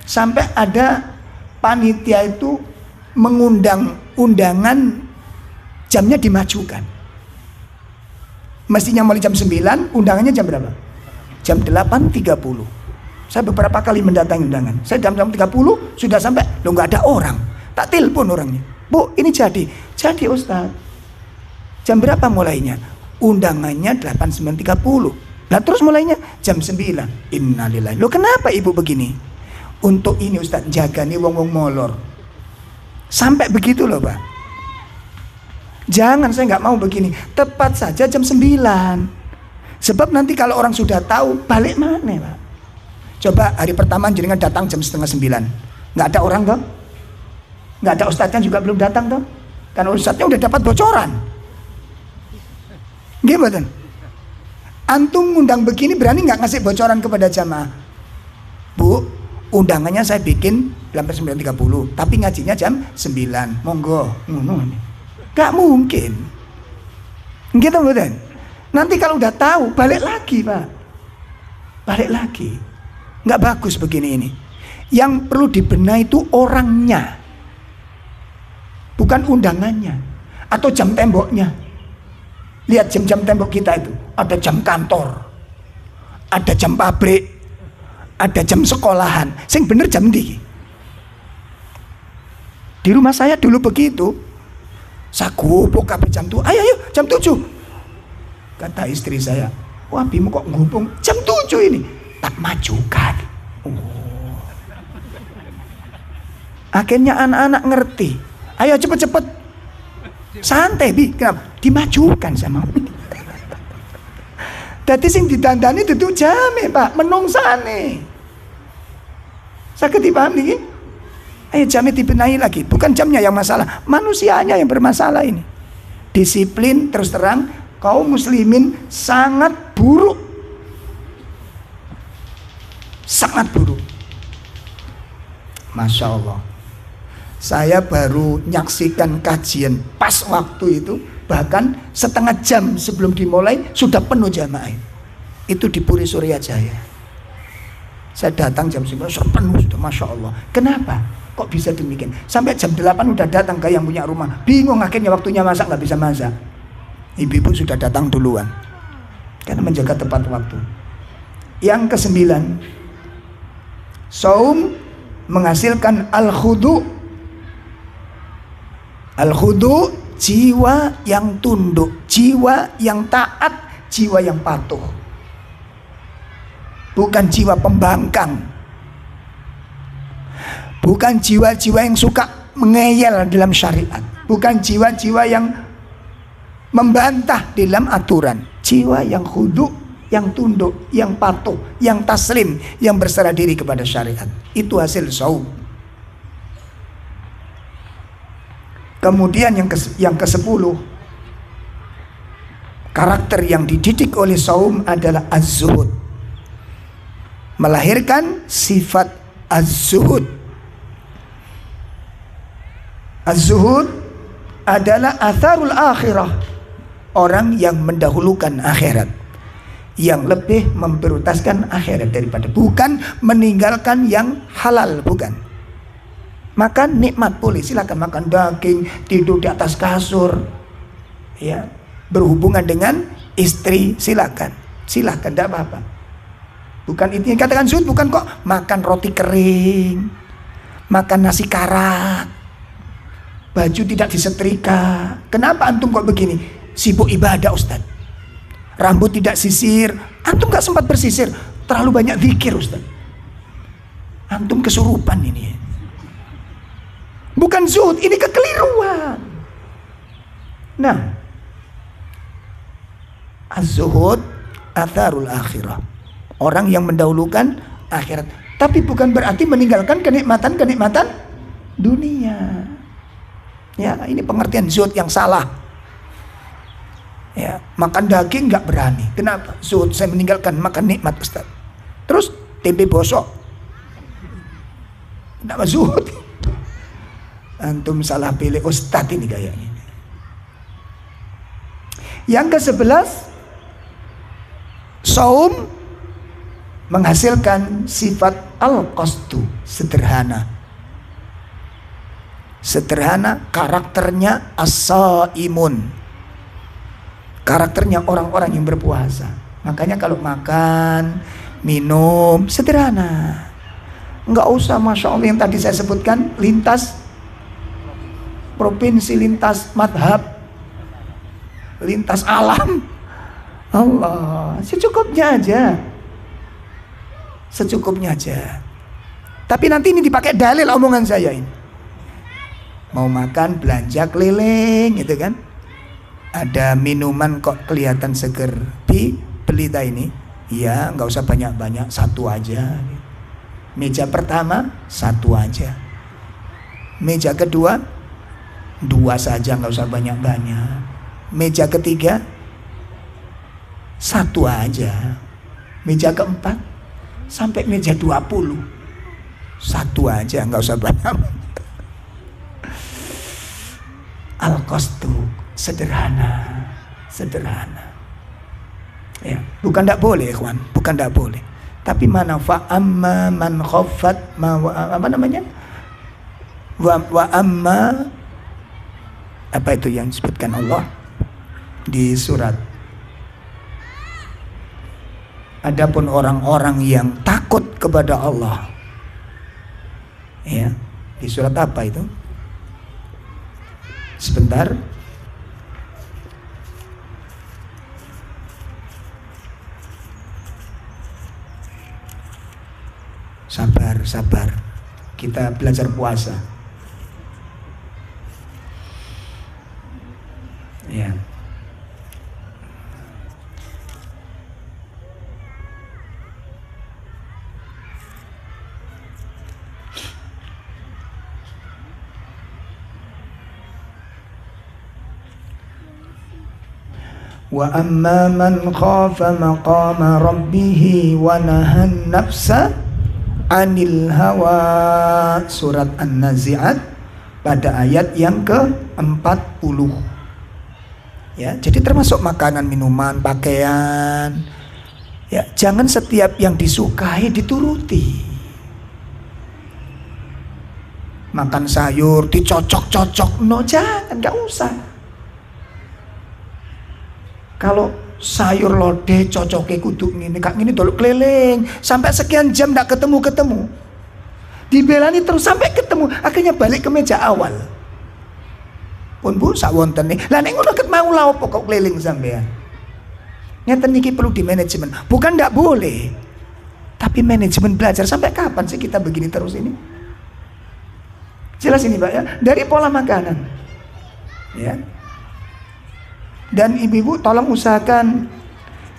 Sampai ada panitia itu mengundang undangan, jamnya dimajukan. Mestinya mulai jam 9, undangannya jam berapa? Jam 8.30. Saya beberapa kali mendatangi undangan. Saya jam 30 sudah sampai, loh nggak ada orang. Tak telepon orangnya. Bu, ini jadi. Jadi Ustaz. Jam berapa mulainya? Undangannya 8.30. Nah terus mulainya jam 9. Innalillahi. Loh kenapa ibu begini? Untuk ini Ustaz, jaga nih wong-wong molor. Sampai begitu loh, Pak. Jangan, saya nggak mau begini. Tepat saja jam 9. Sebab nanti kalau orang sudah tahu, balik mana, Pak? Coba hari pertama jenengan datang jam 8:30. Nggak ada orang toh? Nggak ada ustadznya juga belum datang toh? Karena ustadznya udah dapat bocoran. Gimana? Antum ngundang begini berani nggak ngasih bocoran kepada jamaah? Bu, undangannya saya bikin jam 9.30, tapi ngajinya jam 9. Monggo. Nggak mungkin. Gitu betul. Nanti kalau udah tahu balik lagi, Pak. Balik lagi. Nggak bagus begini ini. Yang perlu dibenahi itu orangnya, bukan undangannya atau jam temboknya. Lihat jam-jam tembok kita itu, ada jam kantor, ada jam pabrik, ada jam sekolahan. Sing bener jam ndi? Di rumah saya dulu begitu. Saya gubuk kabeh jam 7. Ayo jam 7. Kata istri saya, wah bimu kok ngubung jam 7 ini? Tak majukan. Oh. Akhirnya anak-anak ngerti. Ayo cepet-cepet. Santai bi, kenapa? Dimajukan sama. Dadi sing didandani dudu jame, Pak, menungsane. Saged dipahami iki? Ayo jame dibenahi lagi, bukan jamnya yang masalah, manusianya yang bermasalah ini. Disiplin terus terang kaum muslimin sangat buruk. Sangat buruk. Masya Allah. Saya baru nyaksikan kajian pas waktu itu, bahkan setengah jam sebelum dimulai sudah penuh jamaah. Itu di Puri Suryajaya. Saya datang jam 9 sudah penuh sudah, Masya Allah. Kenapa? Kok bisa demikian? Sampai jam 8 udah datang ke yang punya rumah. Bingung akhirnya waktunya masak nggak bisa masak. Ibu-ibu sudah datang duluan karena menjaga tepat waktu. Yang ke-9, saum menghasilkan al-khudu. Al-khudu, jiwa yang tunduk, jiwa yang taat, jiwa yang patuh. Bukan jiwa pembangkang. Bukan jiwa-jiwa yang suka mengeyel dalam syariat. Bukan jiwa-jiwa yang membantah dalam aturan. Jiwa yang khudu, yang tunduk, yang patuh, yang taslim, yang berserah diri kepada syariat. Itu hasil saum. Kemudian yang ke-10, karakter yang dididik oleh saum adalah az-zuhud. Melahirkan sifat az-zuhud. Az-zuhud adalah atharul akhirah. Orang yang mendahulukan akhirat, yang lebih memprioritaskan akhirat daripada, bukan meninggalkan yang halal, bukan. Makan nikmat boleh, silakan makan daging, tidur di atas kasur, ya, berhubungan dengan istri, silakan, tidak apa-apa. Bukan itu yang katakan zuhud, bukan kok makan roti kering, makan nasi karak, baju tidak disetrika. Kenapa antum kok begini? Sibuk ibadah Ustaz, rambut tidak sisir, antum gak sempat bersisir, terlalu banyak zikir Ustaz, antum kesurupan ini. Bukan zuhud, ini kekeliruan. Nah, az-zuhud atharul akhirah, orang yang mendahulukan akhirat, tapi bukan berarti meninggalkan kenikmatan dunia. Ya, ini pengertian zuhud yang salah. Ya, makan daging nggak berani. Kenapa? Zuhud, saya meninggalkan makan nikmat Ustaz. Terus tempe bosok, kenapa zuhud? Antum salah pilih Ustaz ini kayaknya. Yang ke-11, saum menghasilkan sifat al-qasdu, sederhana. Sederhana, karakternya as-saimun, karakternya orang-orang yang berpuasa. Makanya kalau makan, minum, sederhana. Enggak usah Masya Allah yang tadi saya sebutkan, lintas provinsi, lintas madhab, lintas alam. Allah, secukupnya aja. Secukupnya aja. Tapi nanti ini dipakai dalil omongan saya ini. Mau makan, belanja keliling, gitu kan. Ada minuman kok kelihatan seger, beli ini, ya nggak usah banyak-banyak, satu aja. Meja pertama satu aja, meja kedua dua saja, nggak usah banyak-banyak. Meja ketiga satu aja, meja keempat sampai meja 20 satu aja, nggak usah banyak. Al-qasdu, sederhana. Ya, bukan tidak boleh, ikhwan, bukan tidak boleh. Tapi mana fa'amma man khaffat apa namanya? Wa amma, apa itu yang disebutkan Allah di surat. Adapun orang-orang yang takut kepada Allah, ya, di surat apa itu? Sebentar. Sabar. Kita belajar puasa. Ya. Wa amma man khafa maqama rabbih wa nahan nafsa anil hawa, surat An-Nazi'at pada ayat yang ke-40. Ya, jadi termasuk makanan, minuman, pakaian. Ya, jangan setiap yang disukai dituruti. Makan sayur dicocok-cocok, no, jangan, enggak usah. Kalau sayur lodeh cocoknya kudu ini, kak ini dulu keliling sampai sekian jam ndak ketemu, dibelani terus sampai ketemu, akhirnya balik ke meja awal. Pun bu sak wonten nih, lah nek ngono ket mau la opo kok keliling sampean. Ngeten niki perlu di manajemen, bukan ndak boleh, tapi manajemen belajar. Sampai kapan sih kita begini terus ini? Jelas ini Pak ya, dari pola makanan, ya. Dan ibu-ibu tolong usahakan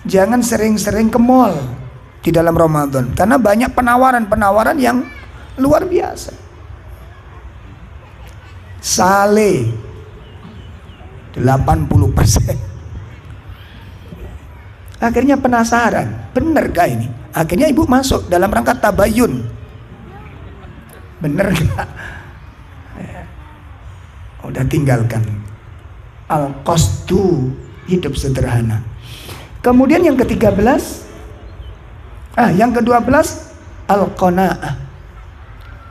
Jangan sering-sering ke mall di dalam Ramadan, karena banyak penawaran-penawaran yang luar biasa. Sale 80%. Akhirnya penasaran, bener gak ini? Akhirnya ibu masuk dalam rangka tabayun. Bener gak? Udah tinggalkan. Al-qasdu, hidup sederhana. Kemudian yang ke-13, yang ke-12, al-qanaah,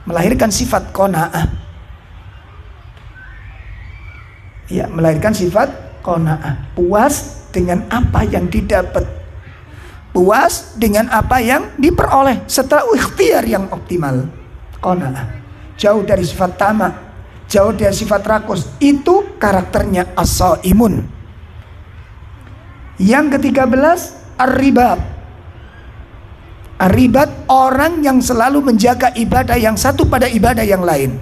melahirkan sifat qanaah. Ya, melahirkan sifat qanaah, puas dengan apa yang didapat, puas dengan apa yang diperoleh setelah ikhtiar yang optimal. Qanaah, jauh dari sifat tamak, jauh dari sifat rakus. Itu karakternya as-shaimun. Yang ke-13, ar-ribat. Ar-ribat, orang yang selalu menjaga ibadah yang satu pada ibadah yang lain.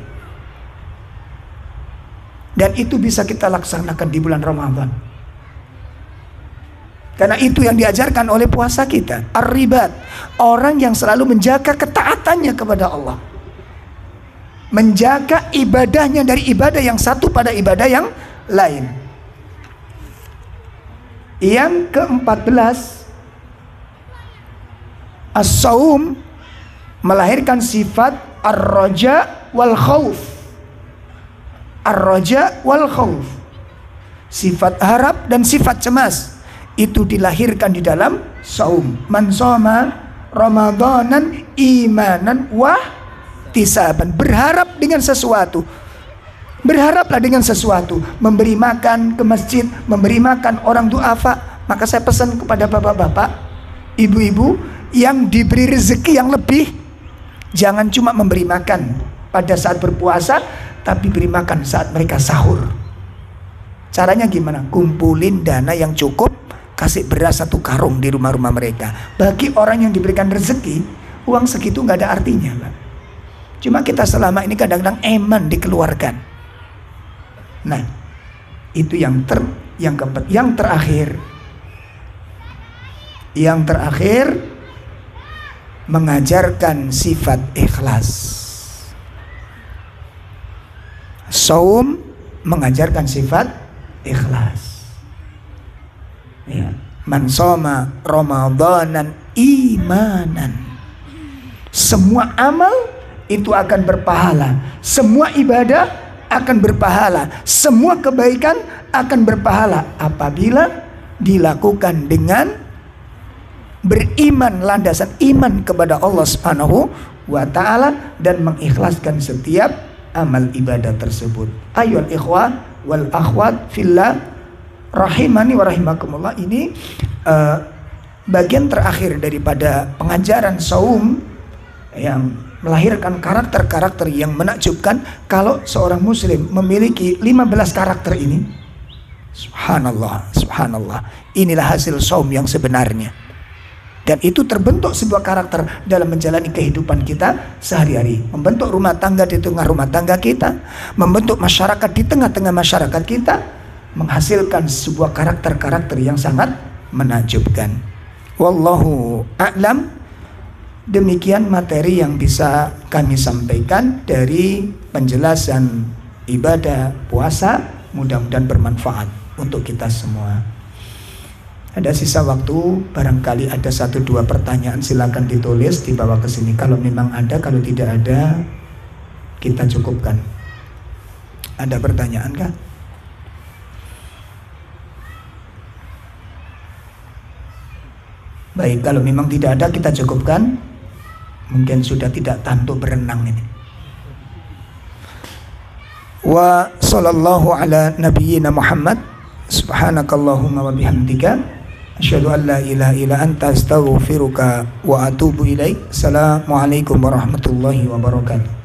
Dan itu bisa kita laksanakan di bulan Ramadan, karena itu yang diajarkan oleh puasa kita. Ar-ribat, orang yang selalu menjaga ketaatannya kepada Allah, menjaga ibadahnya dari ibadah yang satu pada ibadah yang lain. Yang ke-14, as-saum, melahirkan sifat ar-raja wal khauf. Ar-raja wal khauf, sifat harap dan sifat cemas, itu dilahirkan di dalam saum. Man shoma ramadanan imanan wa ihtisaban, berharap dengan sesuatu. Berharaplah dengan sesuatu, memberi makan ke masjid, memberi makan orang duafa. Maka saya pesan kepada bapak-bapak, ibu-ibu yang diberi rezeki yang lebih, jangan cuma memberi makan pada saat berpuasa, tapi beri makan saat mereka sahur. Caranya gimana? Kumpulin dana yang cukup, kasih beras 1 karung di rumah-rumah mereka. Bagi orang yang diberikan rezeki, uang segitu nggak ada artinya, Pak. Cuma kita selama ini kadang-kadang eman dikeluarkan. Nah, itu yang terakhir. Yang terakhir, mengajarkan sifat ikhlas. Saum mengajarkan sifat ikhlas. Ya, man shoma ramadanan imanan. Semua amal itu akan berpahala. Semua ibadah akan berpahala, semua kebaikan akan berpahala apabila dilakukan dengan beriman, landasan iman kepada Allah Subhanahu wa ta'ala, dan mengikhlaskan setiap amal ibadah tersebut. Ayyuhal ikhwah wal akhwat fillah rahimani wa rahimakumullah. Ini bagian terakhir daripada pengajaran saum yang melahirkan karakter-karakter yang menakjubkan. Kalau seorang muslim memiliki 15 karakter ini, subhanallah, subhanallah, inilah hasil saum yang sebenarnya. Dan itu terbentuk sebuah karakter dalam menjalani kehidupan kita sehari-hari, membentuk rumah tangga di tengah rumah tangga kita, membentuk masyarakat di tengah-tengah masyarakat kita, menghasilkan sebuah karakter-karakter yang sangat menakjubkan. Wallahu a'lam. Demikian materi yang bisa kami sampaikan dari penjelasan ibadah puasa. Mudah-mudahan bermanfaat untuk kita semua. Ada sisa waktu, barangkali ada 1-2 pertanyaan, silakan ditulis dibawa ke sini. Kalau memang ada, kalau tidak ada, kita cukupkan. Ada pertanyaan kah? Baik, kalau memang tidak ada, kita cukupkan. Mungkin sudah tidak tahan untuk berenang ini. Wa sallallahu ala nabiyyina Muhammad. Subhanakallahumma wa bihamdika asyhadu an la ilaha illa anta astaghfiruka wa atubu ilaik. Assalamualaikum warahmatullahi wabarakatuh.